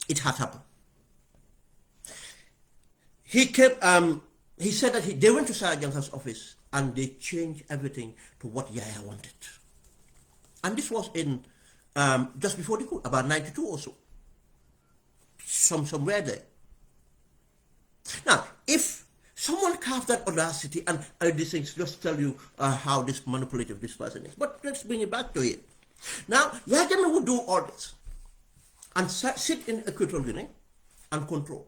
It has happened. He came, he said that they went to Sarah Jaffa's office and they changed everything to what Yaya wanted. And this was in just before the coup, about 92 or so. Somewhere there. Now, if someone carved that audacity and these things just tell you how this manipulative this person is, but let's bring it back to it. Now, Yaya Jammeh would do all this and sit in Equatorial Guinea and control.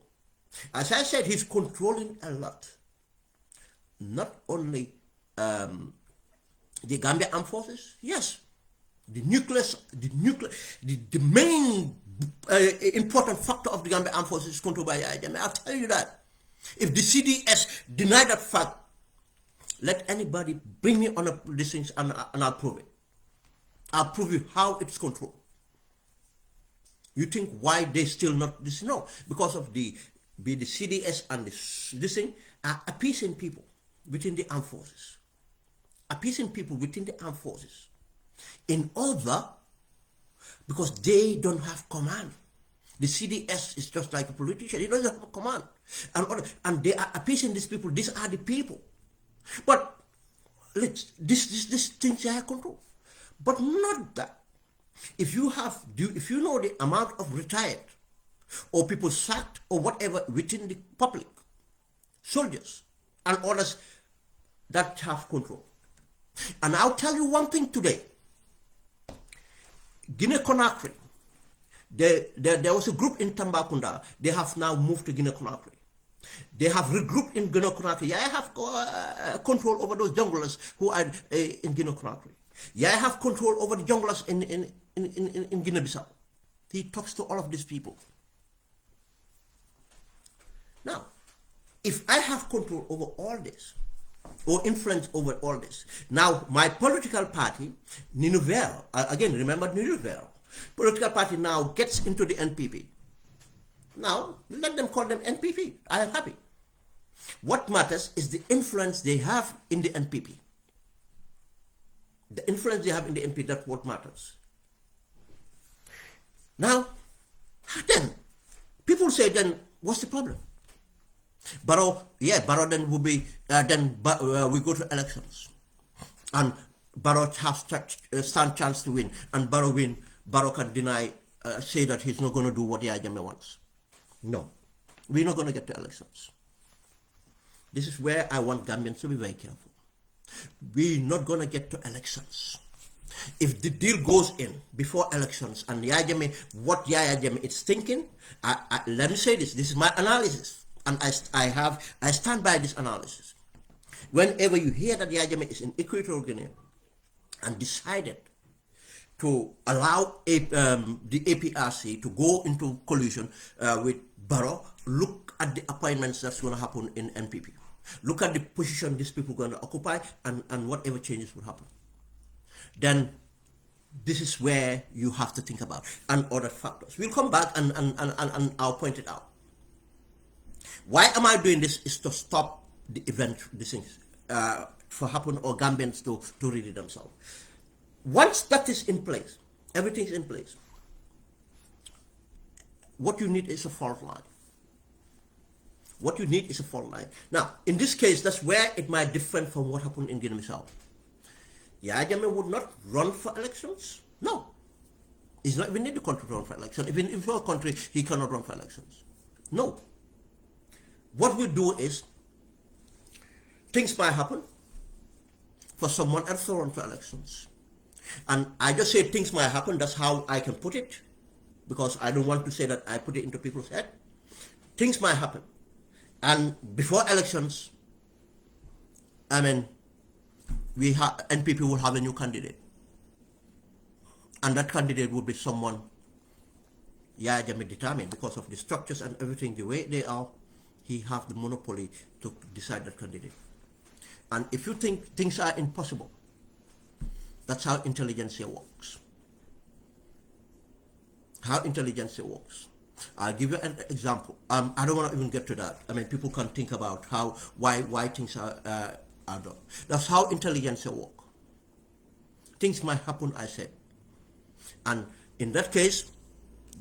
As I said, he's controlling a lot. Not only the Gambia Armed Forces, yes, the nucleus, the main important factor of the Gambia Armed Forces is controlled by Yaya Jammeh. I'll tell you that. If the CDS deny that fact, let anybody bring me on these things and I'll prove it. I'll prove you how it's controlled. You think why they still not this? No, because of the CDS and this thing are appeasing people within the armed forces. Appeasing people within the armed forces. In order, because they don't have command. The CDS is just like a politician. He doesn't have a command. And they are appeasing these people. These are the people. But this things they have control. But not that. If you know the amount of retired or people sacked or whatever within the public, soldiers and others that have control. And I'll tell you one thing today. Guinea-Conakry, there was a group in Tambacounda. They have now moved to Guinea-Conakry. They have regrouped in Guinea-Conakry. I have control over those junglers who are in Guinea-Conakry. I have control over the junglers in Guinea-Bissau. He talks to all of these people. Now, if I have control over all this, or influence over all this, now my political party, Ninuvero, again, remember Ninuvero, political party now gets into the NPP. Now, let them call them NPP. I am happy. What matters is the influence they have in the NPP. The influence they have in the NPP, that's what matters. Now, then, people say, then, what's the problem? Barrow then will be, we go to elections. And Barrow has stand chance to win. And Barrow win, Barrow can deny, say that he's not going to do what Yaya Jammeh wants. No, we're not going to get to elections. This is where I want Gambians to be very careful. We're not going to get to elections. If the deal goes in before elections and Yaya Jammeh, what Yaya Jammeh is thinking, let me say this is my analysis. And I stand by this analysis. Whenever you hear that Yaya Jammeh is in Equatorial Guinea and decided to allow the APRC to go into collusion with Barrow, look at the appointments that's going to happen in NPP. Look at the position these people are going to occupy and whatever changes will happen. Then this is where you have to think about and other factors. We'll come back and I'll point it out. Why am I doing this? Is to stop the event, these things for happen or Gambians to read it themselves. Once that is in place, everything is in place. What you need is a fault line. What you need is a fault line. Now, in this case, that's where it might differ from what happened in Guinea-Bissau. Yaya Jammeh would not run for elections. No. He's not even in the country to run for elections. Even in our country, he cannot run for elections. No. What we do is, things might happen for someone else to run for elections. And I just say things might happen, that's how I can put it, because I don't want to say that I put it into people's head. Things might happen. And before elections, I mean, NPP will have a new candidate. And that candidate will be someone Yaya Jammeh determined, because of the structures and everything, the way they are, he have the monopoly to decide that candidate. And if you think things are impossible, that's how intelligentsia works. How intelligentsia works. I'll give you an example. I don't want to even get to that. I mean, people can think about why things are done. That's how intelligence work. Things might happen, I said. And in that case,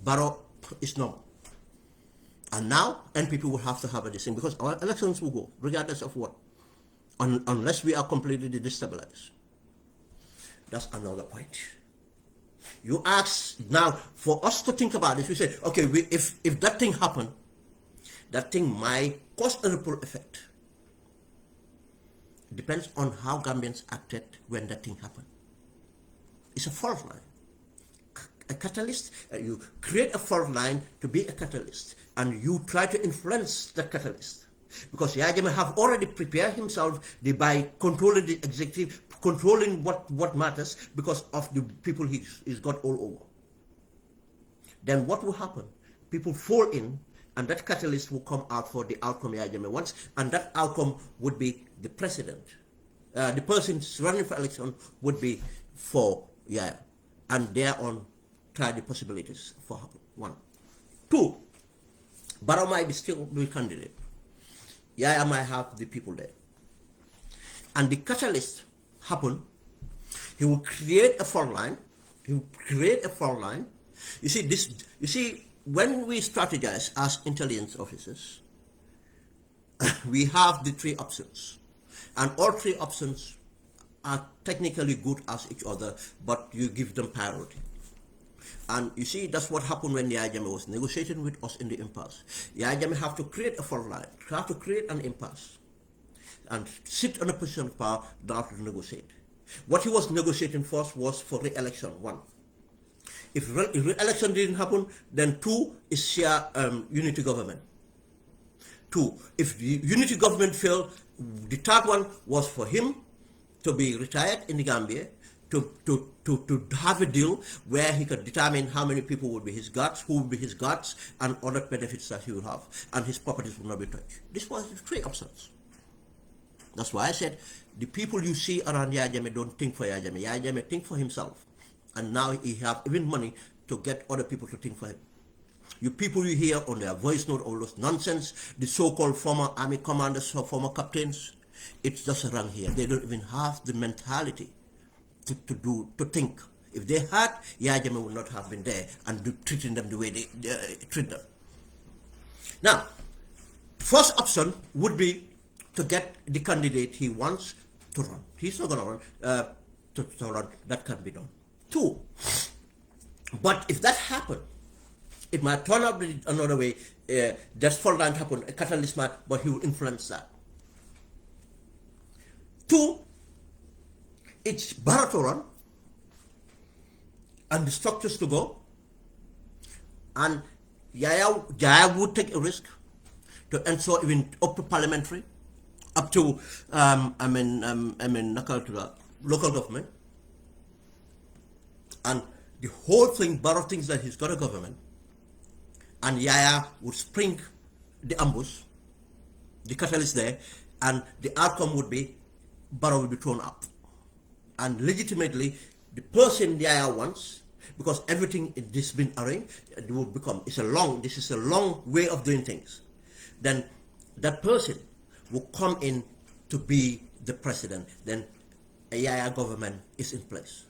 Barrow is normal. And now, NPP will have to have a decision because our elections will go, regardless of what, unless we are completely destabilized. That's another point. You ask now for us to think about this. We say, okay, if that thing happened, that thing might cause a ripple effect. Depends on how Gambians acted when that thing happened. It's a fault line. A catalyst, you create a fault line to be a catalyst, and you try to influence that catalyst. Because Yahya Jammeh have already prepared himself by controlling the executive, controlling what matters because of the people he's got all over. Then what will happen? People fall in, and that catalyst will come out for the outcome Yahya Jammeh wants, and that outcome would be the president. The person running for election would be for Yahya, and thereon try the possibilities for happen. 1. 2, Barrow might still be candidate. Yahya might have the people there. And the catalyst happen, he will create a fault line. He will create a fault line. You see, when we strategize as intelligence officers, we have the 3 options. And all 3 options are technically good as each other, but you give them priority. And you see, that's what happened when Yahya Jammeh was negotiating with us in the impasse. Yahya Jammeh have to create a fault line, have to create an impasse, and sit on a position of power now to negotiate. What he was negotiating first was for re-election, 1. If re-election didn't happen, then 2 is share unity government. 2, if the unity government failed, the 3rd one was for him to be retired in the Gambia, to have a deal where he could determine how many people would be his guards, who would be his guards, and other benefits that he would have, and his properties would not be touched. This was the 3 options. That's why I said, the people you see around Yahya Jammeh don't think for Yahya Jammeh. Yahya Jammeh think for himself. And now he have even money to get other people to think for him. You people you hear on their voice note, all those nonsense, the so-called former army commanders or former captains, it's just around here. They don't even have the mentality to think. If they had, Yahya Jammeh would not have been there and treating them the way they treat them. Now, first option would be to get the candidate he wants to run. He's not going to run. To run. That can be done. 2, but if that happened, it might turn out another way. That's fault line happen. A catalyst might, but he will influence that. 2, it's Barrow to run, and the structures to go, and Yahya would take a risk to ensure even up to parliamentary, up to local government, and the whole thing. Barrow thinks that he's got a government, and Yahya would spring the ambush, the catalyst there, and the outcome would be Barrow will be thrown out. And legitimately, the person Yahya wants, because everything is been arranged, it will become, this is a long way of doing things. Then that person will come in to be the president. Then a Yahya government is in place.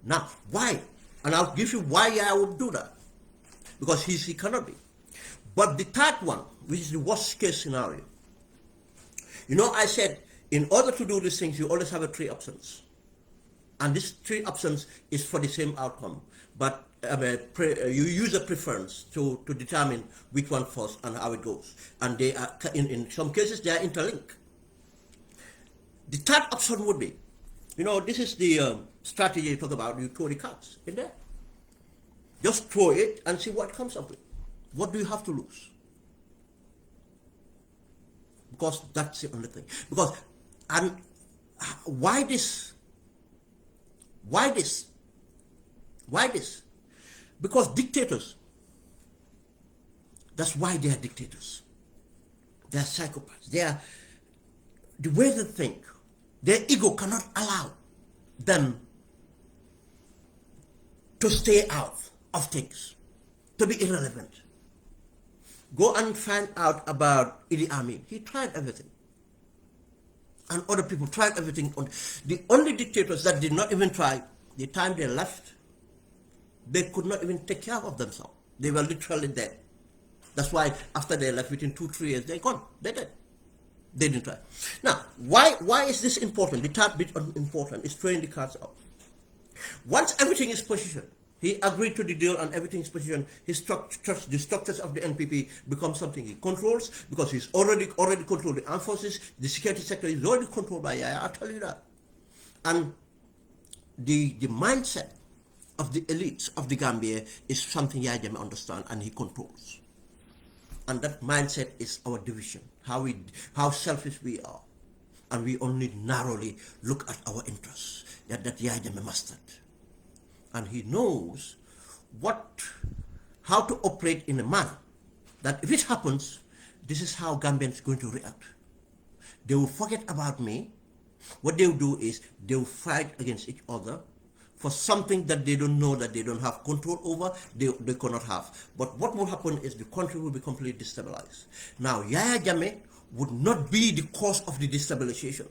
Now, why? And I'll give you why Yahya would do that. Because he cannot be. But the 3rd one, which is the worst case scenario, I said, in order to do these things, you always have 3 options. And these 3 options is for the same outcome. But you use a preference to determine which one first and how it goes. And they are, in some cases, they are interlinked. The 3rd option would be, this is the strategy you talk about, you throw the cards in there. Just throw it and see what comes up with. What do you have to lose? Because that's the only thing. Because, and why this? Why this? Why this? Because dictators, that's why they are dictators. They are psychopaths. They are, the way they think, their ego cannot allow them to stay out of things, to be irrelevant. Go and find out about Idi Amin. He tried everything. And other people tried everything. The only dictators that did not even try, the time they left, they could not even take care of themselves. They were literally dead. That's why after they left, within 2-3 years, they're gone. They're dead. They didn't try. Now, why is this important? The third bit important is throwing the cards out. Once everything is positioned, he agreed to the deal and everything is positioned, the structures of the NPP become something he controls, because he's already controlled the armed forces, the security sector is already controlled by Yaya, I'll tell you that. And the mindset of the elites of the Gambia is something Yaya Jammeh understands and he controls. And that mindset is our division, how selfish we are. And we only narrowly look at our interests that Yaya Jammeh mastered. And he knows how to operate in a manner that if it happens, this is how Gambians are going to react. They will forget about me. What they will do is they will fight against each other for something that they don't know, that they don't have control over, they cannot have. But what will happen is the country will be completely destabilized. Now, Yaya Jammeh would not be the cause of the destabilization.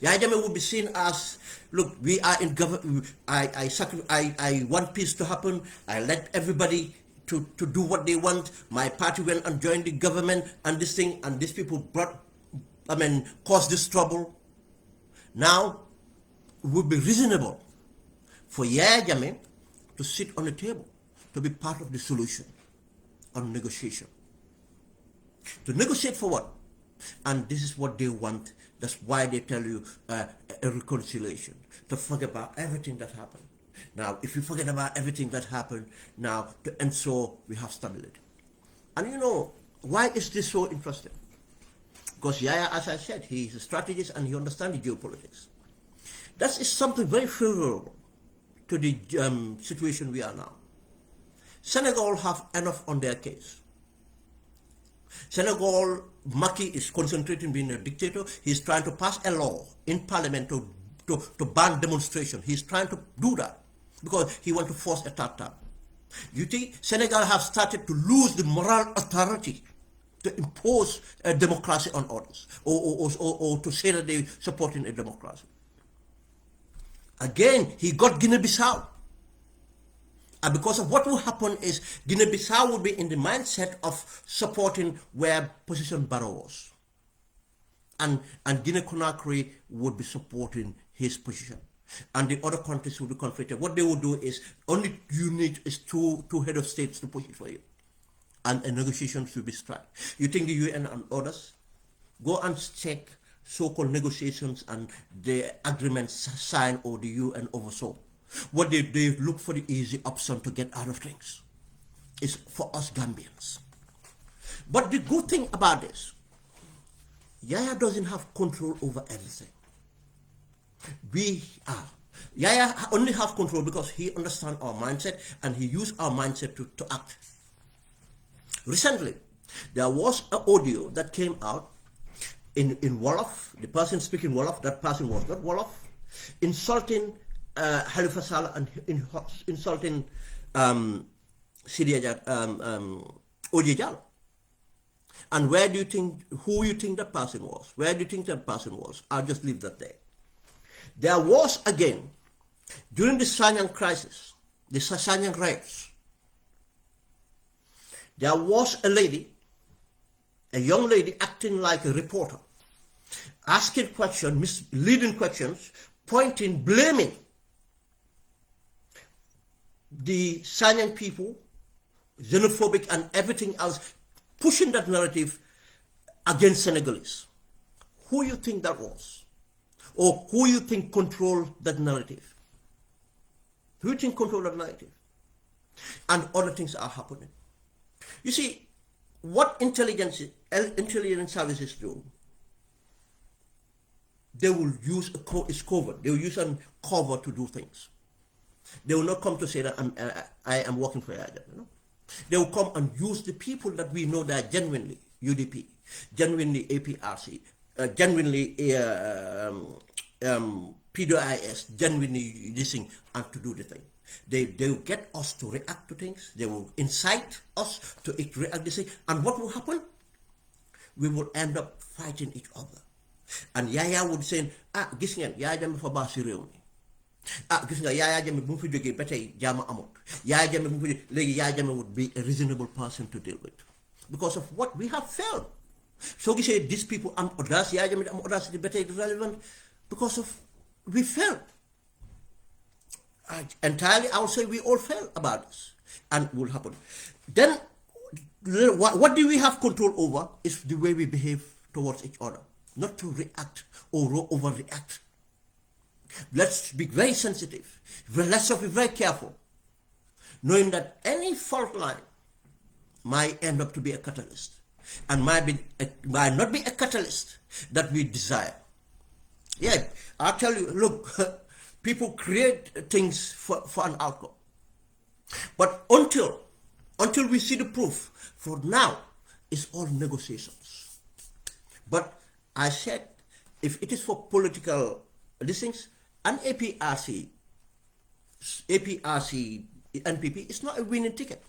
Yaya Jammeh would be seen as, look, we are in government, I want peace to happen, I let everybody to do what they want, my party went and joined the government and this thing, and these people caused this trouble. Now, it would be reasonable for Yaya Jammeh to sit on the table, to be part of the solution on negotiation. To negotiate for what? And this is what they want. That's why they tell you a reconciliation, to forget about everything that happened. Now, if you forget about everything that happened, now to ensure we have stability. And you know, why is this so interesting? Because Yaya, as I said, he is a strategist and he understands the geopolitics. That is something very favorable to the situation we are now. Senegal have enough on their case. Senegal, Macky is concentrating being a dictator. He's trying to pass a law in parliament to ban demonstration. He's trying to do that because he wants to force a third term. You think Senegal have started to lose the moral authority to impose a democracy on others, or to say that they're supporting a democracy. Again, he got Guinea-Bissau. And because of what will happen is Guinea-Bissau will be in the mindset of supporting where position Barrow was. And Guinea-Conakry would be supporting his position. And the other countries will be conflicted. What they will do is, only you need is two head of states to push it for you. And a negotiation should be struck. You think the UN and others? Go and check so-called negotiations and the agreements signed or the UN oversaw. What they look for the easy option to get out of things. It's for us Gambians. But the good thing about this, Yaya doesn't have control over everything. Yaya only have control because he understands our mindset and he used our mindset to act. Recently, there was an audio that came out in Wolof. The person speaking Wolof, that person was not Wolof, insulting Halifa Sallah and insulting Oje Jallow. And who you think that person was? Where do you think that person was? I'll just leave that there. There was again, during the Sanyang crisis, the Sanyang riots, there was a young lady acting like a reporter, asking questions, misleading questions, pointing, blaming the Sanyang people, xenophobic and everything else, pushing that narrative against Senegalese. Who you think that was? Or who you think controlled that narrative? Who you think controlled that narrative? And other things are happening. You see, what intelligence services do, they will use it's covert. They will use a cover to do things. They will not come to say that I am working for Yaya. They will come and use the people that we know that are genuinely UDP, genuinely APRC, genuinely PDIS, genuinely this thing, and to do the thing. They will get us to react to things. They will incite us to react to things. And what will happen? We will end up fighting each other. And Yaya would say, gis ngeen Yaya Jammeh fa baax si réew mi. Gis nga Yaya Jammeh bu mu fi jógee ba tey jaama amut. Yaya Jammeh bu mu fi jógee léegi Yaya Jammeh would be a reasonable person to deal with. Because of what we have failed. So we say these people am audace, Yaya Jammeh am audacity ba tey relevant because of we failed. Entirely, I would say we all fail about this, and it will happen. Then, what do we have control over is the way we behave towards each other, not to react or overreact. Let's be very sensitive. Let's be very careful, knowing that any fault line might end up to be a catalyst, and might not be a catalyst that we desire. Yeah, I'll tell you, look, people create things for an outcome. But until we see the proof, for now, it's all negotiations. But I said, if it is for political things, an APRC, NPP, it's not a winning ticket.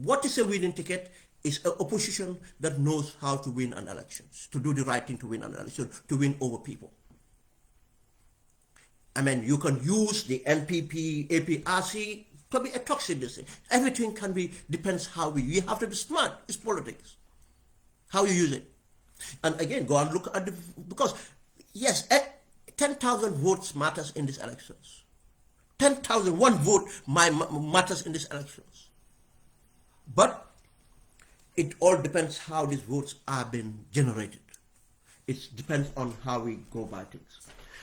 What is a winning ticket? Is an opposition that knows how to win an election, to do the right thing to win an election, to win over people. I mean, you can use the NPP, APRC to be a toxic thing. Everything can be, depends how you have to be smart. It's politics. How you use it. And again, go and look at the, because yes, 10,000 votes matters in these elections. 10,000, one vote matters in these elections. But it all depends how these votes are being generated. It depends on how we go about things.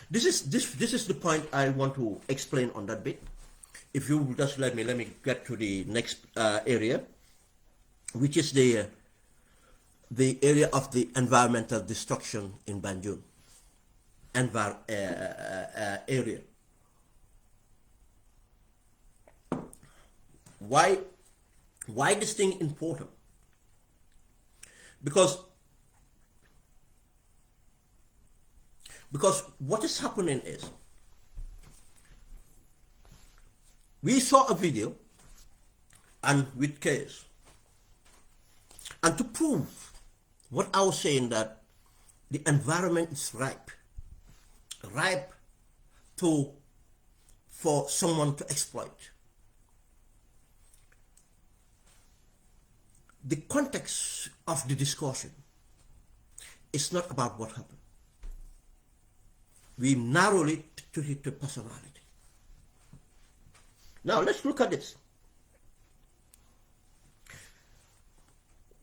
This is the point I want to explain on that bit. If you just let me get to the next area, which is the area of the environmental destruction in Banjul. Area. Why this thing important? Because what is happening is, we saw a video and with case, and to prove what I was saying, that the environment is ripe for someone to exploit. The context of the discussion is not about what happened. We narrow it to personality. Now let's look at this.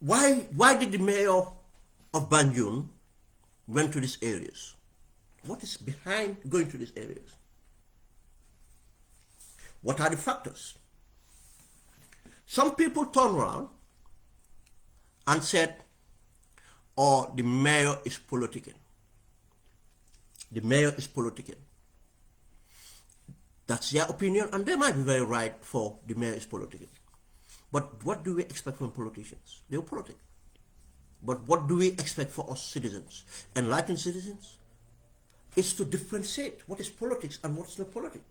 Why did the mayor of Banjul went to these areas? What is behind going to these areas? What are the factors? Some people turn around and said, oh, the mayor is politicking. The mayor is politicking. That's their opinion, and they might be very right for the mayor is politicking. But what do we expect from politicians? They're politic. But what do we expect for us citizens, enlightened citizens? It's to differentiate what is politics and what's not politics.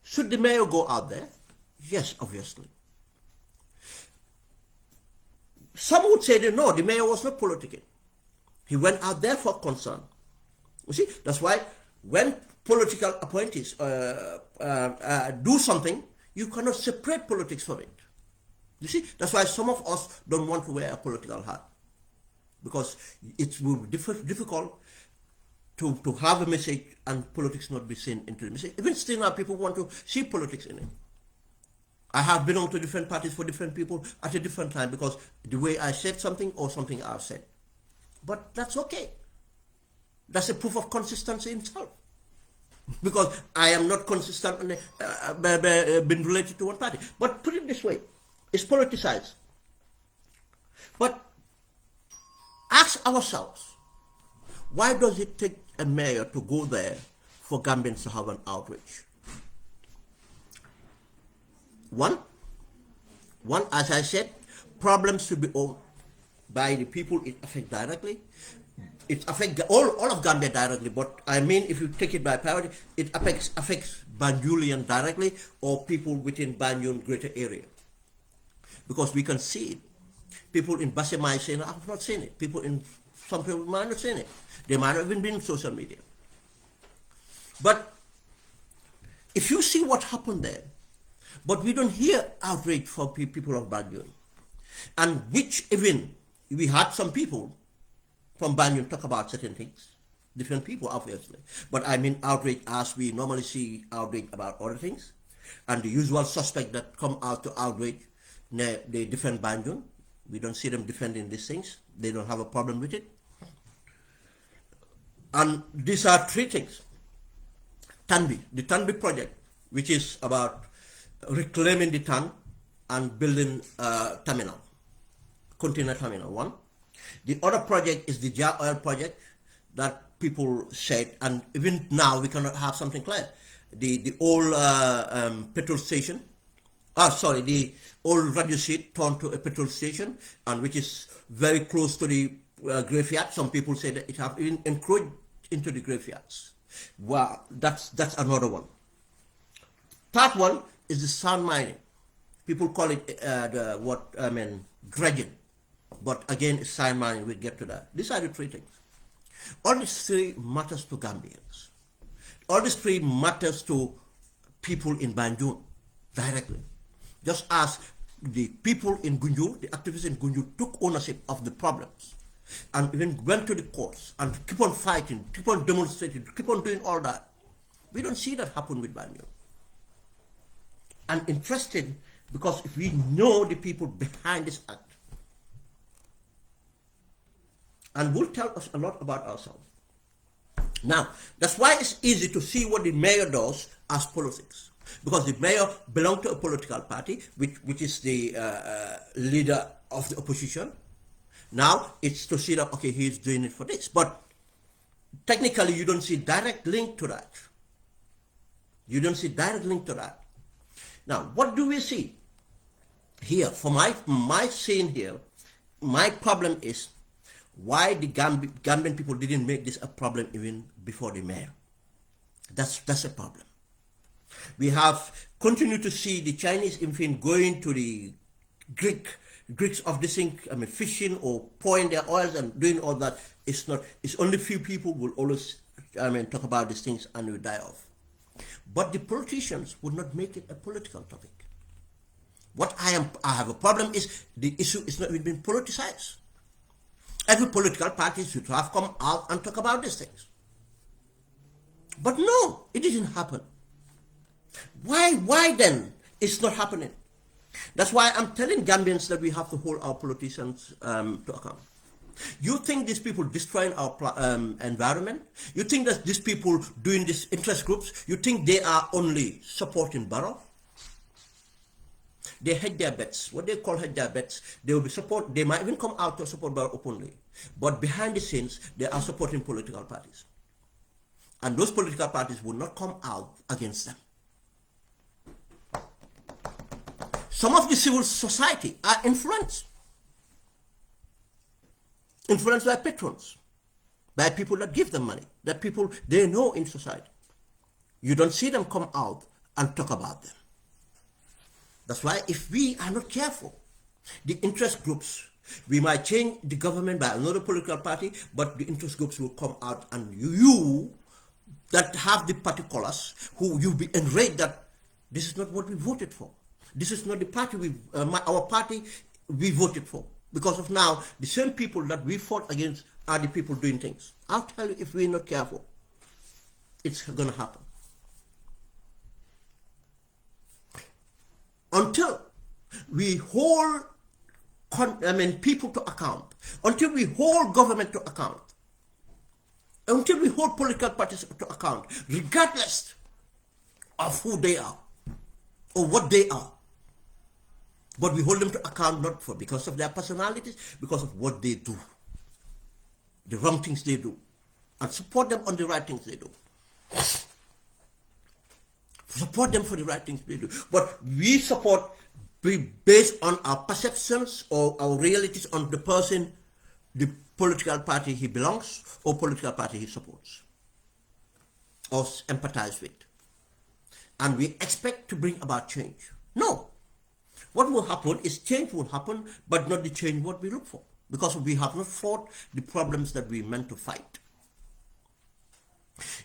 Should the mayor go out there? Yes, obviously. Some would say that no, the mayor was not politicking. He went out there for concern. You see, that's why when political appointees do something, you cannot separate politics from it. You see, that's why some of us don't want to wear a political hat, because it will be difficult to have a message and politics not be seen into the message. Even still now, people want to see politics in it. I have belonged to different parties for different people at a different time because the way I said something or something I've said. But that's okay. That's a proof of consistency in itself. Because I am not consistent been related to one party. But put it this way, it's politicized. But ask ourselves, why does it take a mayor to go there for Gambians to have an outreach? One, as I said, problems should be owned by the people it affects directly. it affects all of Gambia directly, but I mean, if you take it by priority, it affects Banjulian directly or people within Banjul greater area. Because we can see it. People in Basse might say, no, I've not seen it. Some people might not seen it. They might not even been in social media. But if you see what happened there, but we don't hear outrage from people of Banjul, and which even we had some people from Banjul talk about certain things, different people obviously, but I mean outrage as we normally see outrage about other things, and the usual suspect that come out to outrage, they defend Banjul. We don't see them defending these things. They don't have a problem with it. And these are three things. The Tanbi project, which is about reclaiming the Tan and building a terminal, container terminal, one. The other project is the Jar Oil project that people said, and even now we cannot have something clear. The old petrol station, the old radio seat turned to a petrol station, and which is very close to the graveyard. Some people say that it have even encroached into the graveyards. Wow, that's another one. Third one is the sand mining. People call it dredging, but again, it's sand mining. We'll get to that. These are the three things. All these three matters to Gambians. All these three matters to people in Banjul directly. Just as the people in Gunjur, the activists in Gunjur took ownership of the problems and even went to the courts and keep on fighting, keep on demonstrating, keep on doing all that. We don't see that happen with Banjul. And interesting, because if we know the people behind this act, and will tell us a lot about ourselves. Now, that's why it's easy to see what the mayor does as politics. Because the mayor belongs to a political party, which is the leader of the opposition. Now, it's to see that, okay, he's doing it for this. But technically, you don't see direct link to that. You don't see direct link to that. Now, what do we see here? For my scene here, my problem is why the Gambian people didn't make this a problem even before the mayor. That's a problem. We have continued to see the Chinese infant going to the Greeks of this thing, fishing or pouring their oils and doing all that. It's only few people will always, talk about these things and will die off. But the politicians would not make it a political topic. What I have a problem is the issue is not even being politicized. Every political party should have come out and talk about these things. But no, it didn't happen. Why then it's not happening? That's why I'm telling Gambians that we have to hold our politicians to account. You think these people destroying our environment? You think that these people doing these interest groups, you think they are only supporting Barrow? They hedge their bets. What they call hedge their bets, they will be support. They might even come out to support Barrow openly, but behind the scenes, they are supporting political parties, and those political parties will not come out against them. Some of the civil society are influenced by patrons, by people that give them money, that people they know in society. You don't see them come out and talk about them. That's why if we are not careful, the interest groups, we might change the government by another political party, but the interest groups will come out, and you that have the particulars, who you'll be enraged that this is not what we voted for. This is not the party our party we voted for. Because of now, the same people that we fought against are the people doing things. I'll tell you, if we're not careful, it's going to happen. Until we hold people to account, until we hold government to account, until we hold political parties to account, regardless of who they are or what they are, but we hold them to account not for because of their personalities, because of what they do, the wrong things they do, and support them on the right things they do. Support them for the right things they do. But we support based on our perceptions or our realities on the person, the political party he belongs or political party he supports or empathize with. And we expect to bring about change. No. What will happen is change will happen, but not the change what we look for. Because we have not fought the problems that we meant to fight.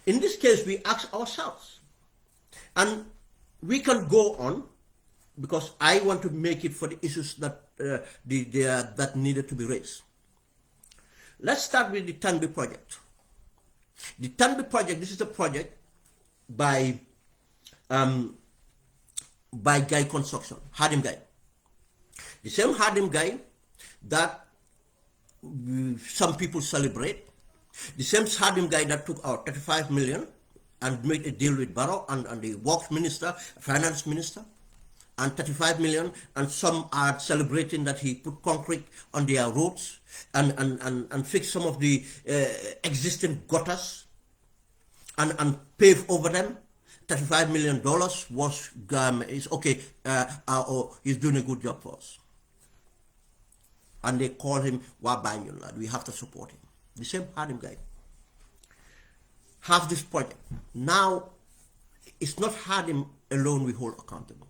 In this case, we ask ourselves, and we can go on, because I want to make it for the issues that that needed to be raised. Let's start with the Tanbi project. The Tanbi project, this is a project by Guy Construction, Hardim Guy. The same Hardim Guy that some people celebrate, the same Hardim Guy that took out 35 million and made a deal with Barrow and the Works Minister, Finance Minister, and 35 million, and some are celebrating that he put concrete on their roads and fixed some of the existing gutters and pave over them. $35 million was is okay. He's doing a good job for us, and they call him Wabanyon lad. We have to support him. The same Hardim Guy have this project. Now, it's not Hardim alone we hold accountable.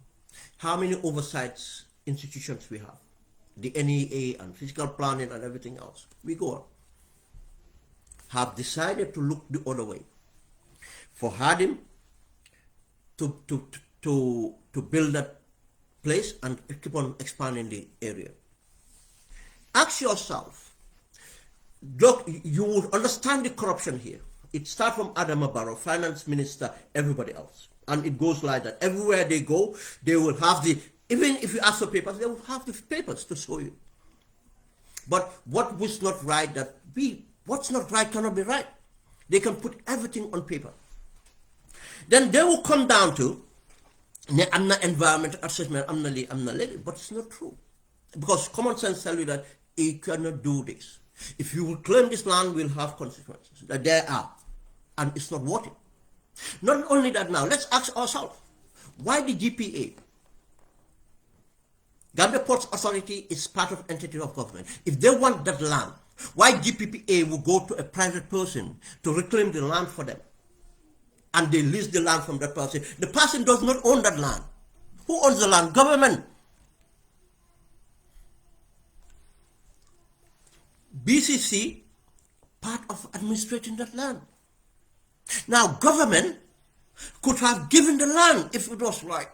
How many oversights institutions we have? The NEA and physical planning and everything else. We go on. Have decided to look the other way. For Hardim to build that place and keep on expanding the area. Ask yourself, look, you will understand the corruption here. It starts from Adama Barrow, Finance Minister, everybody else. And it goes like that. Everywhere they go, they will have the, even if you ask for papers, they will have the papers to show you. But what was not right, what's not right cannot be right. They can put everything on paper. Then they will come down to, I'm not environmental assessment, I'm not lady, but it's not true. Because common sense tells you that you cannot do this. If you will claim this land, will have consequences. That there are. And it's not worth it. Not only that now, let's ask ourselves, why the GPA? Gambia Ports Authority is part of entity of government. If they want that land, why GPPA will go to a private person to reclaim the land for them? And they lease the land from that person. The person does not own that land. Who owns the land? Government. BCC, part of administrating that land. Now, government could have given the land if it was right.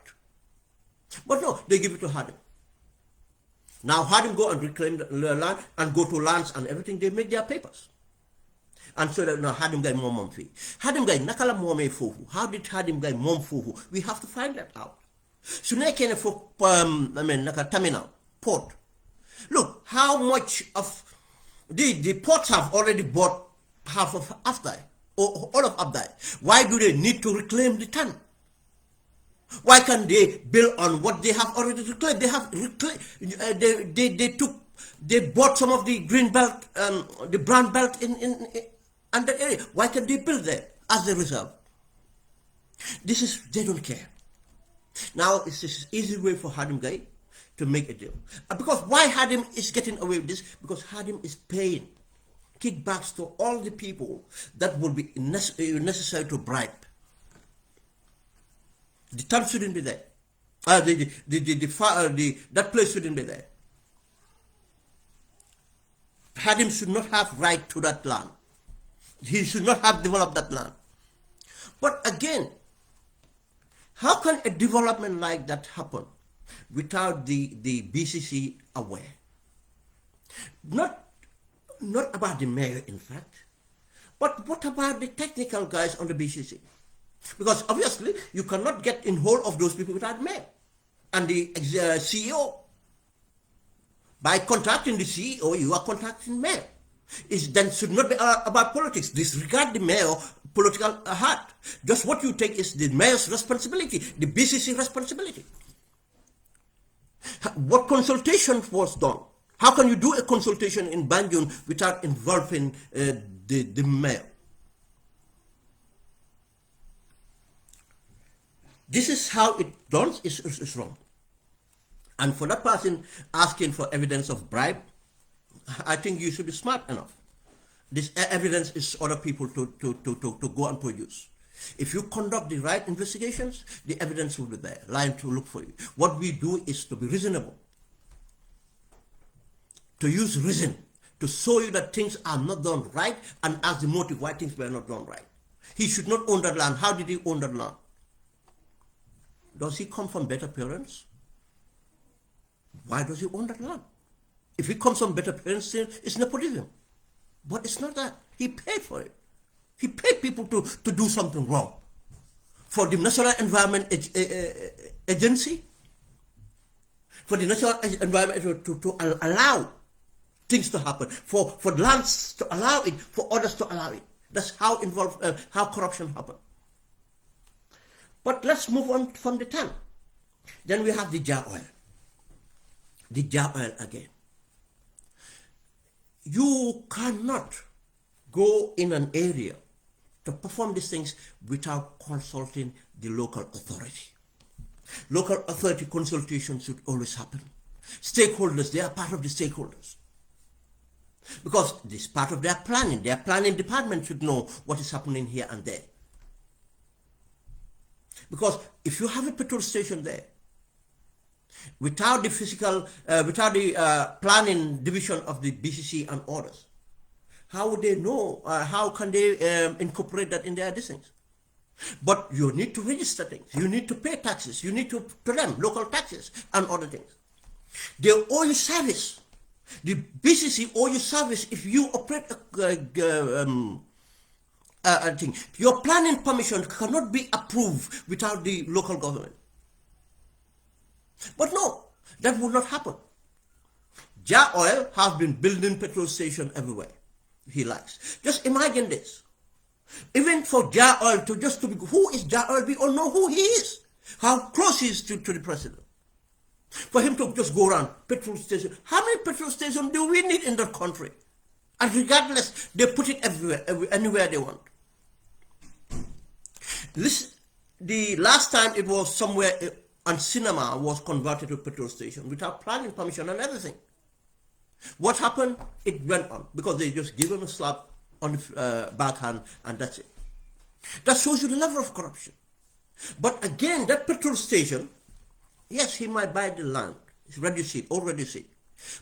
But no, they give it to Hardim. Now, Hardim go and reclaim the land and go to lands and everything. They make their papers. And so that now Hardim Guy mom fee. Hardim Guy nakala mome fofu. How did Hardim Guy mom fofu? We have to find that out. So nekene for naka terminal port. Look how much of the ports have already bought half of Afdai or all of Afdai. Why do they need to reclaim the ton? Why can't they build on what they have already reclaimed? They have reclaimed. They bought some of the green belt, the brown belt in that area. Why can't they build there as a reserve? They don't care. Now it's this easy way for Hardim Guy to make a deal. Because why Hardim is getting away with this? Because Hardim is paying kickbacks to all the people that will be necessary to bribe. The term shouldn't be there. That place shouldn't be there. Hardim should not have right to that land. He should not have developed that land. But again, how can a development like that happen without the BCC aware? Not about the mayor, in fact, but what about the technical guys on the BCC? Because obviously, you cannot get in hold of those people without the mayor and the CEO. By contacting the CEO, you are contacting the mayor. It then should not be about politics. Disregard the mayor political heart. Just what you take is the mayor's responsibility, the BCC responsibility. What consultation was done? How can you do a consultation in Banjul without involving the mayor? This is how it done. It's wrong. And for that person asking for evidence of bribe, I think you should be smart enough This evidence is other people to go and produce. If you conduct the right investigations, the evidence will be there, lying to look for you. What we do is to be reasonable, to use reason, to show you that things are not done right and ask the motive why things were not done right. He should not own that land. How did he own that land? Does he come from better parents? Why does he own that land? If he comes from better parents, it's nepotism. But it's not that. He paid for it. He paid people to do something wrong. For the National Environment Agency, for the National Environment to allow things to happen, for lands to allow it, for others to allow it. That's how how corruption happens. But let's move on from the TAN. Then we have the jar oil. The jar oil again. You cannot go in an area to perform these things without consulting the local authority. Local authority consultation should always happen. Stakeholders, they are part of the stakeholders. Because this is part of their planning. Their planning department should know what is happening here and there. Because if you have a petrol station there, without the physical, without the planning division of the BCC and others, how would they know, how can they incorporate that in their things? But you need to register things, you need to pay taxes, you need to them local taxes and other things. They owe you service. The BCC owe you service if you operate a thing. Your planning permission cannot be approved without the local government. But no, that would not happen. Jar Oil has been building petrol stations everywhere he likes. Just imagine this. Even for Jar Oil to just to be, who is Jar Oil? We all know who he is. How close he is to the president. For him to just go around petrol station. How many petrol stations do we need in the country? And regardless, they put it everywhere, anywhere they want. Listen, the last time it was somewhere and cinema was converted to petrol station without planning permission and everything. What happened? It went on because they just give him a slap on the backhand and that's it. That shows you the level of corruption. But again, that petrol station, yes, he might buy the land. It's ready seat, already seat.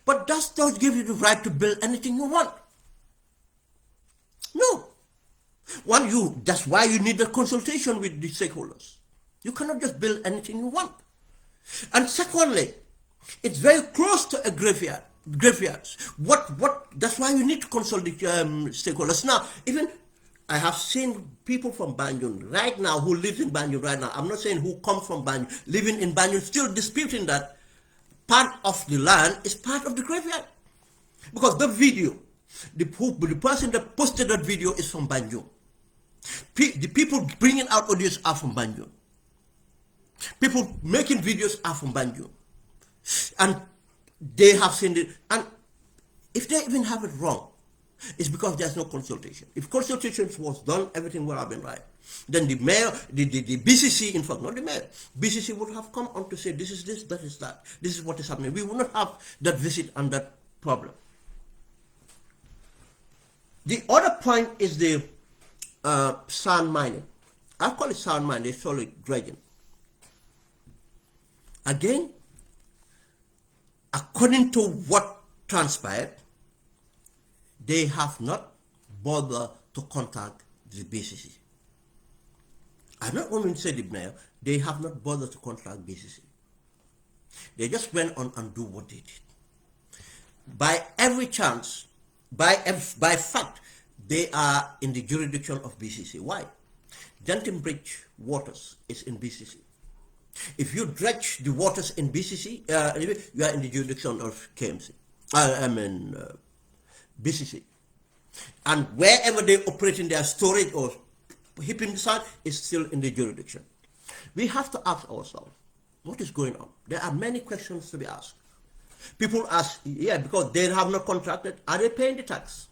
But that does give you the right to build anything you want. No. That's why you need a consultation with the stakeholders. You cannot just build anything you want. And secondly, it's very close to a graveyard. Graveyards. That's why you need to consult the stakeholders. Now, even I have seen people from Banjul right now who live in Banjul right now. I'm not saying who come from Banjul, living in Banjul, still disputing that part of the land is part of the graveyard. Because the video, the person that posted that video is from Banjul. The people bringing out audios are from Banjul. People making videos are from Banjul. And they have seen it. And if they even have it wrong, it's because there's no consultation. If consultation was done, everything would have been right. Then the mayor, the BCC, in fact, not the mayor, BCC would have come on to say, this is this, that is that. This is what is happening. We would not have that visit and that problem. The other point is the sand mining. I call it sand mining, it's solid dredging. Again, according to what transpired, they have not bothered to contact the BCC. I'm not going to say the mayor, they have not bothered to contact BCC. They just went on and do what they did. By every chance, by fact, they are in the jurisdiction of BCC. Why? Denton Bridge waters is in BCC. If you dredge the waters in BCC, you are in the jurisdiction of KMC. BCC. And wherever they operate in their storage or heaping the sand is still in the jurisdiction. We have to ask ourselves, what is going on? There are many questions to be asked. People ask, yeah, because they have not contracted, are they paying the tax?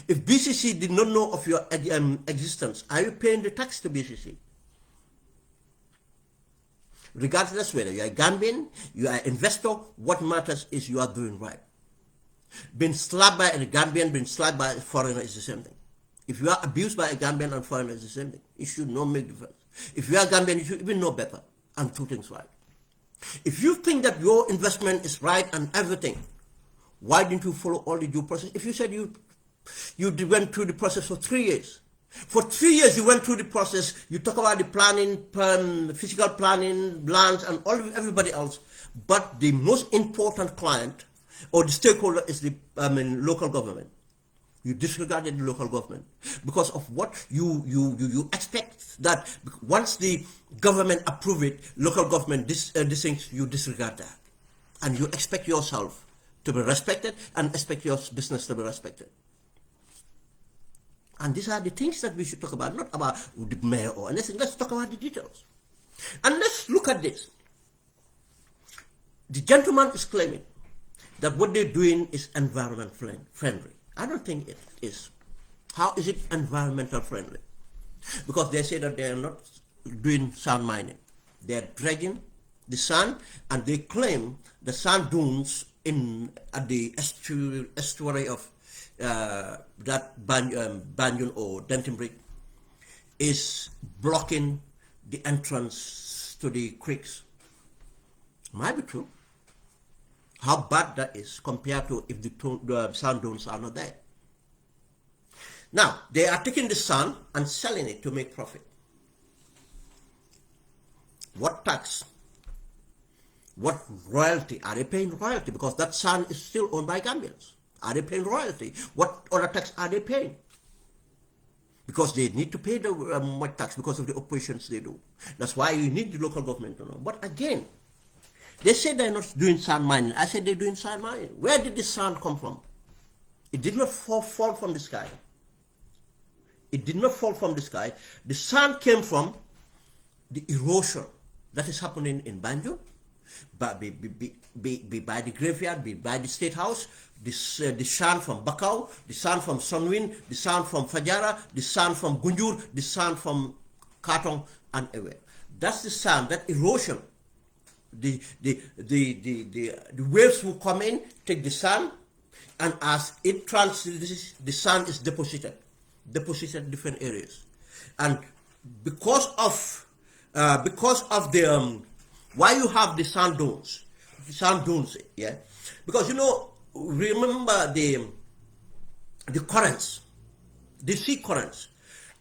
If BCC did not know of your existence, are you paying the tax to BCC? Regardless whether you are Gambian, you are an investor, what matters is you are doing right. Being slapped by a Gambian, being slapped by a foreigner is the same thing. If you are abused by a Gambian and foreigner, it's the same thing. It should not make difference. If you are Gambian, you should even know better and do things right. If you think that your investment is right and everything, why didn't you follow all the due process? If you said you went through the process for 3 years, for 3 years you went through the process, you talk about the planning, physical planning, lands, and everybody else, but the most important client or the stakeholder is the local government. You disregarded the local government because of what you expect that once the government approve it, local government these things, you disregard that, and you expect yourself to be respected and expect your business to be respected. And these are the things that we should talk about, not about the mayor or anything. Let's talk about the details, and let's look at this. The gentleman is claiming that what they're doing is environment friendly. I don't think it is. How is it environmental friendly? Because they say that they are not doing sand mining. They are dredging the sand, and they claim the sand dunes at the estuary of that Banjul or Denton Bridge is blocking the entrance to the creeks. Might be true. How bad that is compared to if the sand dunes are not there. Now, they are taking the sand and selling it to make profit. What tax? What royalty? Are they paying royalty? Because that sand is still owned by Gambians. Are they paying royalty? What other tax are they paying? Because they need to pay the what tax because of the operations they do. That's why you need the local government to know. But again, they say they're not doing sand mining. I said they're doing sand mining. Where did the sand come from? It did not fall from the sky. It did not fall from the sky. The sand came from the erosion that is happening in Banjul, by the graveyard, by the State House, the sand from Bakau, the sand from Sonwin, the sand from Fajara, the sand from Gunjur, the sand from Katong, and everywhere. That's the sand, that erosion. The waves will come in, take the sand, and as it transits, the sand is deposited in different areas. And because of the why you have the sand dunes, yeah, because remember the currents, the sea currents.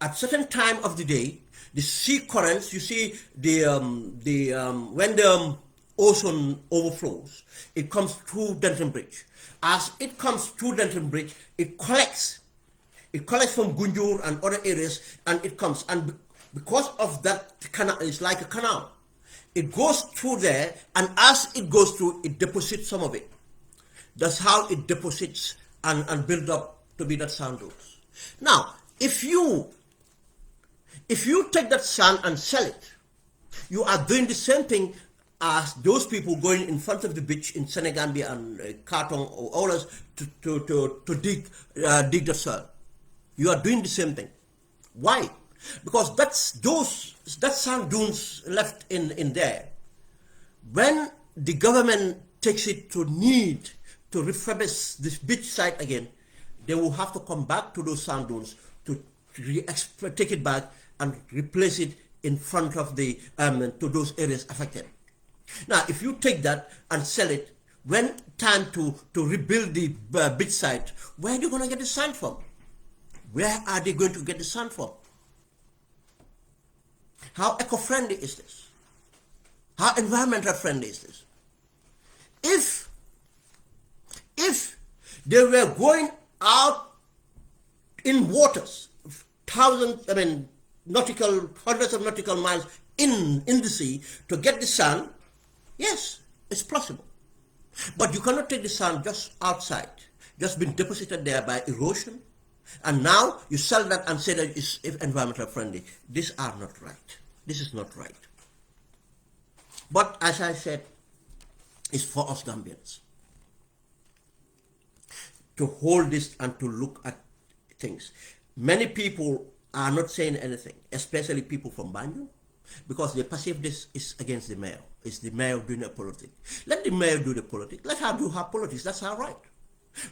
At certain time of the day, the sea currents, you see when the ocean overflows, it comes through Denton Bridge. As it comes through Denton Bridge, it collects from Gunjur and other areas, and it comes, and because of that canal, it's like a canal. It goes through there, and as it goes through, it deposits some of it. That's how it deposits and build up to be that sand dunes. Now, if you take that sand and sell it, you are doing the same thing as those people going in front of the beach in Senegambia and Katong or others to dig the soil. You are doing the same thing. Why? Because that sand dunes left in there. When the government takes it to need to refurbish this beach site again, they will have to come back to those sand dunes to take it back and replace it in front of the to those areas affected. Now, if you take that and sell it, when time to rebuild the beach site, where are you going to get the sand from? Where are they going to get the sand from? How eco-friendly is this? How environmental friendly is this? If they were going out in waters, hundreds of nautical miles in the sea to get the sand, yes, it's possible. But you cannot take the sand just outside, just been deposited there by erosion, and now you sell that and say that it's environmental friendly. These are not right. This is not right. But as I said, it's for us Gambians to hold this and to look at things. Many people are not saying anything, especially people from Banjul, because they perceive this is against the mayor. It's the mayor doing the politics. Let the mayor do the politics. Let her do her politics. That's her right.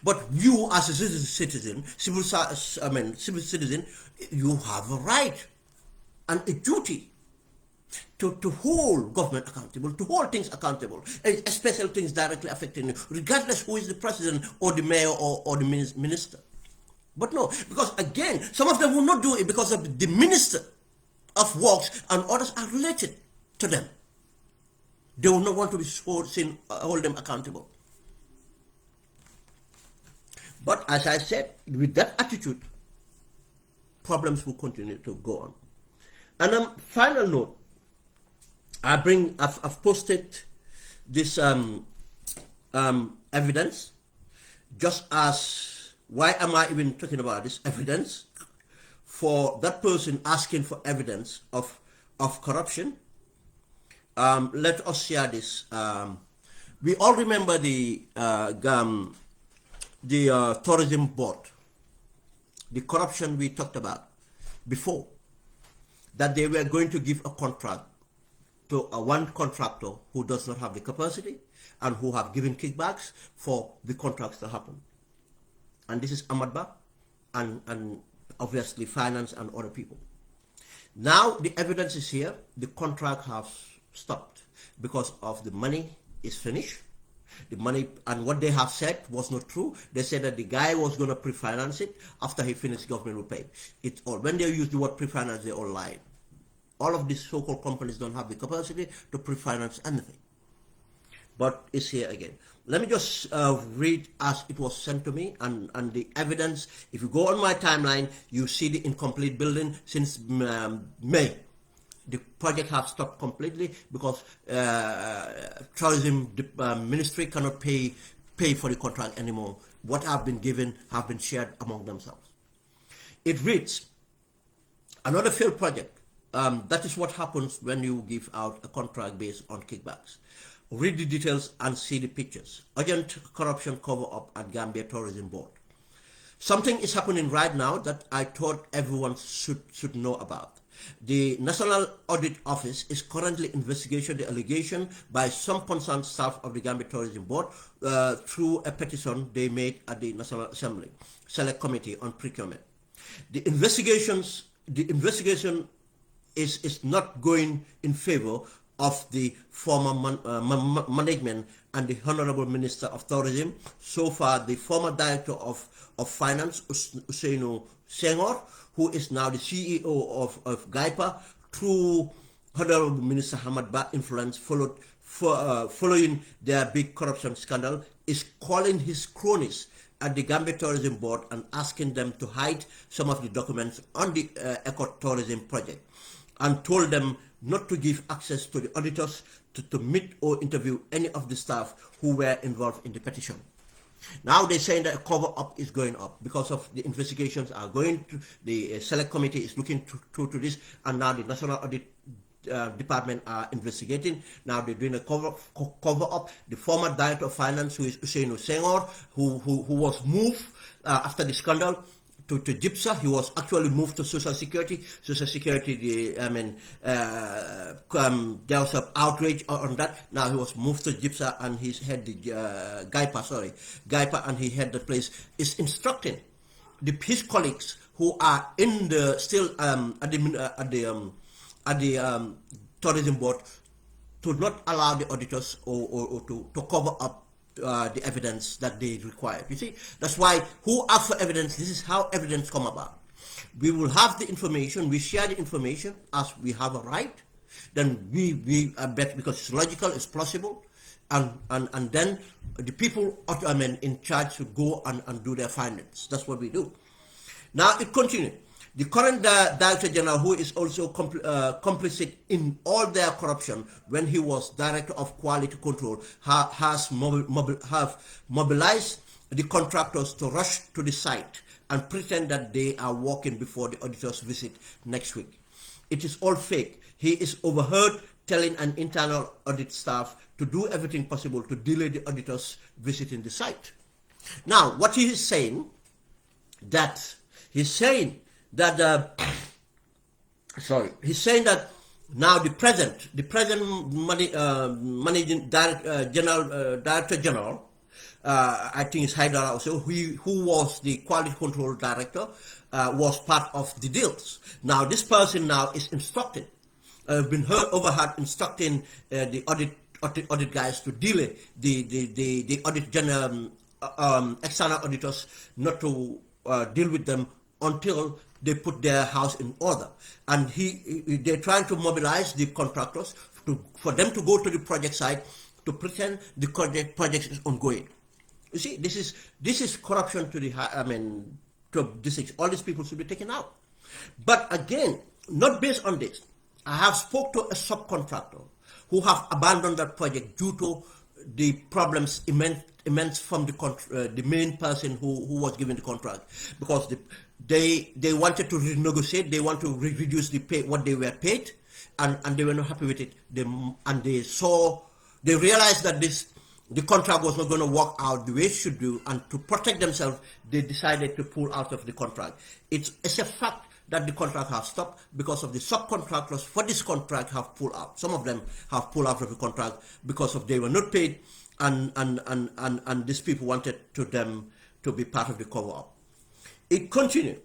But you, as a citizen, civil citizen, you have a right and a duty to hold government accountable, to hold things accountable, especially things directly affecting you, regardless who is the president or the mayor or the minister. But no, because again, some of them will not do it because of the minister of works and others are related to them. They will not want to be hold them accountable. But as I said, with that attitude, problems will continue to go on. And final note, I've posted this evidence, just as, why am I even talking about this evidence? For that person asking for evidence of corruption. Let us share this. We all remember the tourism board, the corruption we talked about before, that they were going to give a contract to one contractor who does not have the capacity and who have given kickbacks for the contracts to happen. And this is Amadba and obviously finance and other people. Now the evidence is here. The contract has stopped because of the money is finished. The money, and what they have said was not true. They said that the guy was going to pre-finance it. After he finished, government will pay. It's all, when they use the word pre-finance, they all lie. All of these so-called companies don't have the capacity to pre-finance anything. But it's here again. Let me just read as it was sent to me and the evidence. If you go on my timeline, you see the incomplete building since May. The project has stopped completely because tourism ministry cannot pay for the contract anymore. What have been given have been shared among themselves. It reads, another failed project. That is what happens when you give out a contract based on kickbacks. Read the details and see the pictures. Urgent corruption cover-up at Gambia Tourism Board. Something is happening right now that I thought everyone should know about. The National Audit Office is currently investigating the allegation by some concerned staff of the Gambia Tourism Board through a petition they made at the National Assembly Select Committee on Procurement. The investigation is not going in favor of the former management and the Honorable Minister of Tourism. So far, the former Director of Finance, Usainu Senghor, who is now the CEO of GAIPA, through Honorable Minister Hamad Ba influence following their big corruption scandal, is calling his cronies at the Gambia Tourism Board and asking them to hide some of the documents on the ecotourism project, and told them not to give access to the auditors to meet or interview any of the staff who were involved in the petition. Now they're saying that a cover-up is going up because of the investigations are going to, the Select Committee is looking to this, and now the National Audit Department are investigating. Now they're doing a cover-up. The former Director of Finance, who is Usainu Senghor, who was moved after the scandal to GIPSA. He was actually moved to Social Security. Social Security, there was an outrage on that. Now he was moved to GIPSA and he's had the GAIPA, and he had the place, is instructing his colleagues who are in the still at the tourism board to not allow the auditors or to cover up the evidence that they require. You see, that's why who asks for evidence? This is how evidence come about. We will have the information, we share the information as we have a right, then we bet because it's logical, it's plausible, and then the people in charge should go and do their findings. That's what we do. Now it continues. The current Director General, who is also complicit in all their corruption when he was Director of Quality Control, have mobilized the contractors to rush to the site and pretend that they are working before the auditors visit next week. It is all fake. He is overheard telling an internal audit staff to do everything possible to delay the auditors visiting the site. Now, what he is saying, that he's saying that now the present managing director general I think it's Haidara also, who was the quality control director, was part of the deals. Now this person now is instructed, been overheard instructing the audit guys to delay the audit general, external auditors, not to deal with them until they put their house in order. And they're trying to mobilize the contractors for them to go to the project site to pretend the project is ongoing. You see, this is corruption to the, to this. All these people should be taken out. But again, not based on this. I have spoke to a subcontractor who have abandoned that project due to the problems immense from the main person who was given the contract, because they wanted to renegotiate, they want to reduce the pay, what they were paid, and they were not happy with it. They realized that the contract was not going to work out the way it should do, and to protect themselves, they decided to pull out of the contract. It's a fact that the contract has stopped because of the subcontractors for this contract have pulled out. Some of them have pulled out of the contract because of they were not paid, and these people wanted them to be part of the cover-up. It continued.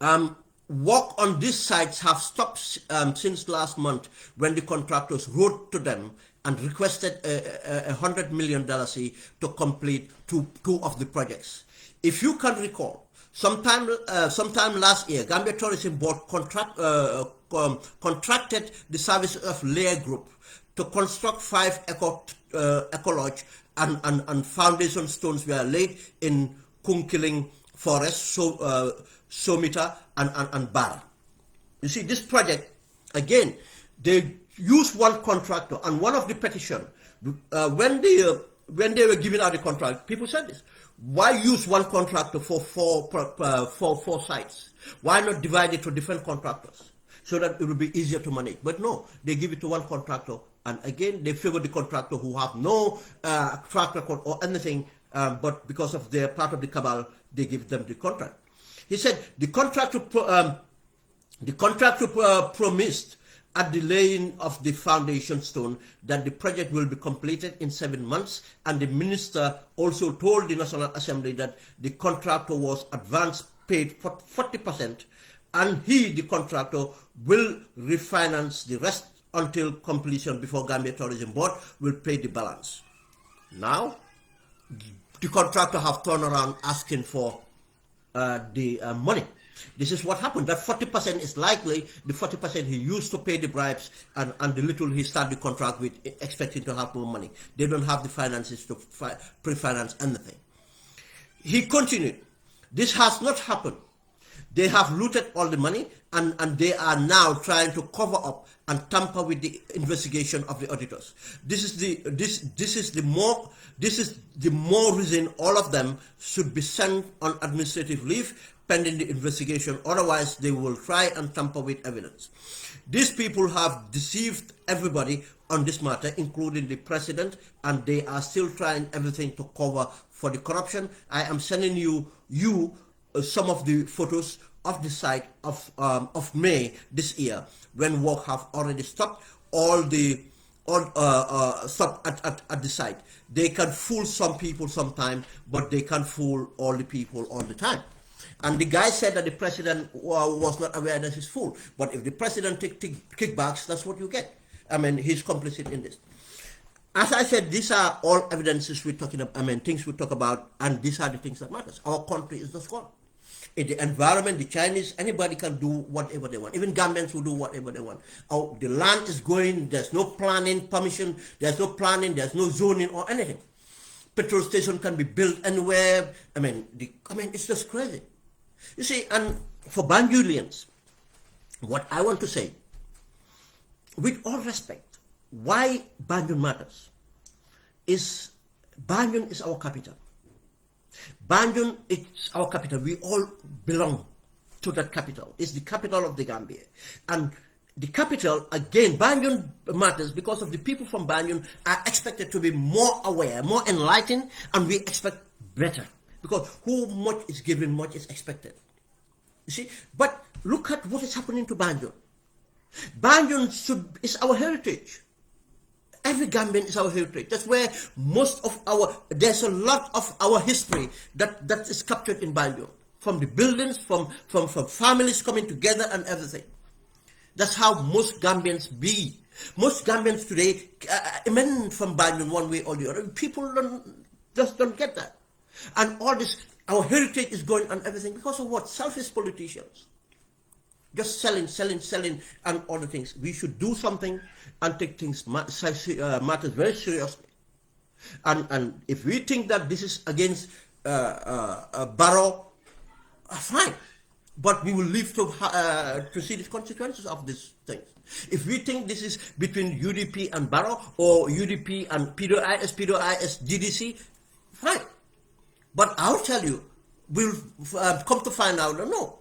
Work on these sites have stopped since last month, when the contractors wrote to them and requested $100 million to complete two of the projects. If you can recall, sometime last year, Gambia Tourism Board contracted the services of Layer Group to construct 5 eco lodge, and foundation stones were laid in Kunkiling Forest, Somita and Bara. You see, this project, again, they used one contractor, and one of the petition, when they were giving out the contract, people said this: why use one contractor for four sites? Why not divide it to different contractors so that it will be easier to manage? But no, they give it to one contractor, and again, they favor the contractor who have no track record or anything, but because of their part of the cabal, they give them the contract. He said the contractor promised at the laying of the foundation stone that the project will be completed in 7 months, and the minister also told the National Assembly that the contractor was advance paid for 40%, and the contractor, will refinance the rest until completion before Gambia Tourism Board will pay the balance. Now, the contractor have turned around asking for the money. This is what happened. That 40% is likely the 40% he used to pay the bribes, and the little he started the contract with, expecting to have more money. They don't have the finances to pre-finance anything. He continued, this has not happened. They have looted all the money, and they are now trying to cover up and tamper with the investigation of the auditors. This is the more reason all of them should be sent on administrative leave pending the investigation. Otherwise, they will try and tamper with evidence. These people have deceived everybody on this matter, including the president, and they are still trying everything to cover for the corruption. I am sending you some of the photos of the site of May this year, when work have already stopped. Stop at the site. They can fool some people sometime, but they can't fool all the people all the time. And the guy said that the president was not aware that he's fool. But if the president take kickbacks, that's what you get. I mean, he's complicit in this. As I said, these are all evidences we're talking about, things we talk about, and these are the things that matters. Our country is just gone. In the environment, the Chinese, anybody can do whatever they want. Even Gambians will do whatever they want. The land is going, there's no planning permission, there's no planning, there's no zoning or anything. Petrol station can be built anywhere. It's just crazy. You see, and for Banjulians, what I want to say, with all respect, why Banjul matters is Banjul is our capital. Banjul is our capital. We all belong to that capital. It's the capital of the Gambia. And the capital, again, Banjul matters because of the people from Banjul are expected to be more aware, more enlightened, and we expect better. Because who much is given, much is expected. You see? But look at what is happening to Banjul. Banjul is our heritage. Every Gambian is our heritage. That's where most of there's a lot of our history that is captured in Banjul. From the buildings, from families coming together and everything. That's how most Gambians be. Most Gambians today, men from Banjul one way or the other, people just don't get that. And all this, our heritage is going on everything because of what? Selfish politicians. Just selling, and all the things. We should do something and take things matters very seriously. And if we think that this is against Barrow, fine. But we will live to see the consequences of these things. If we think this is between UDP and Barrow, or UDP and PDOIS, GDC, fine. But I'll tell you, we'll come to find out, no.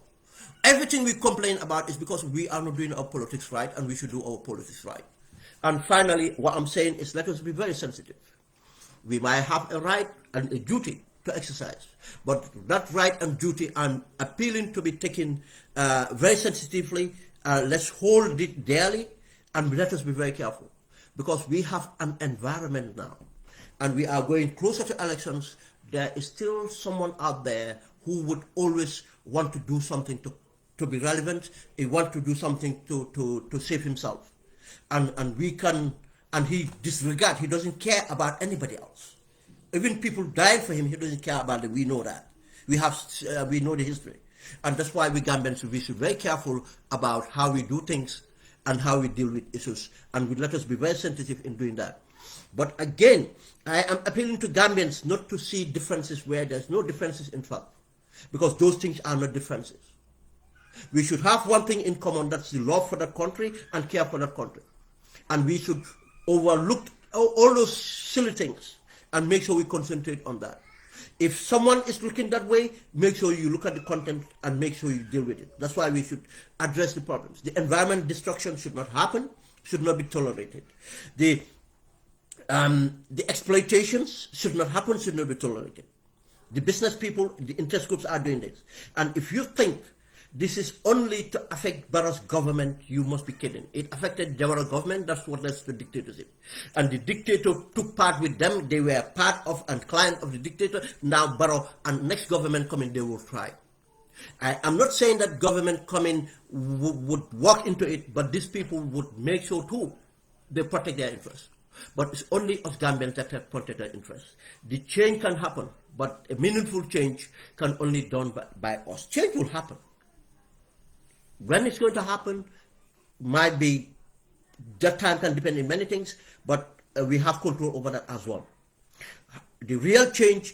Everything we complain about is because we are not doing our politics right, and we should do our politics right. And finally, what I'm saying is, let us be very sensitive. We might have a right and a duty to exercise, but that right and duty and appealing to be taken very sensitively. Let's hold it dearly, and let us be very careful, because we have an environment now, and we are going closer to elections. There is still someone out there who would always want to do something to be relevant. He wants to do something to save himself, and he disregards. He doesn't care about anybody else. Even people dying for him, he doesn't care about it. We know that. We know the history. And that's why we Gambians, we should be very careful about how we do things and how we deal with issues. And we let us be very sensitive in doing that. But again, I am appealing to Gambians not to see differences where there's no differences in fact. Because those things are not differences. We should have one thing in common, that's the love for that country and care for that country. And we should overlook all those silly things and make sure we concentrate on that. If someone is looking that way, make sure you look at the content and make sure you deal with it. That's why we should address the problems. The environment destruction should not happen, should not be tolerated. The exploitations should not happen, should not be tolerated. The business people, the interest groups are doing this. And if you think this is only to affect Barrow's government, you must be kidding. It affected Barrow's government, that's what led to dictatorship. And the dictator took part with them, they were part of and client of the dictator. Now Barrow and next government coming, they will try. I am not saying that government coming would walk into it, but these people would make sure too, they protect their interests. But it's only us Gambians that have protected their interests. The change can happen, but a meaningful change can only be done by us. Change will happen. When it's going to happen might be, that time can depend on many things, but we have control over that as well. The real change,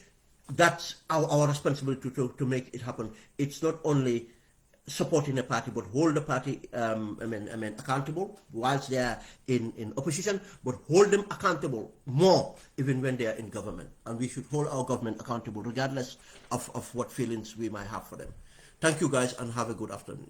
that's our responsibility to make it happen. It's not only supporting a party, but hold the party accountable whilst they are in opposition, but hold them accountable more even when they are in government. And we should hold our government accountable regardless of what feelings we might have for them. Thank you guys, and have a good afternoon.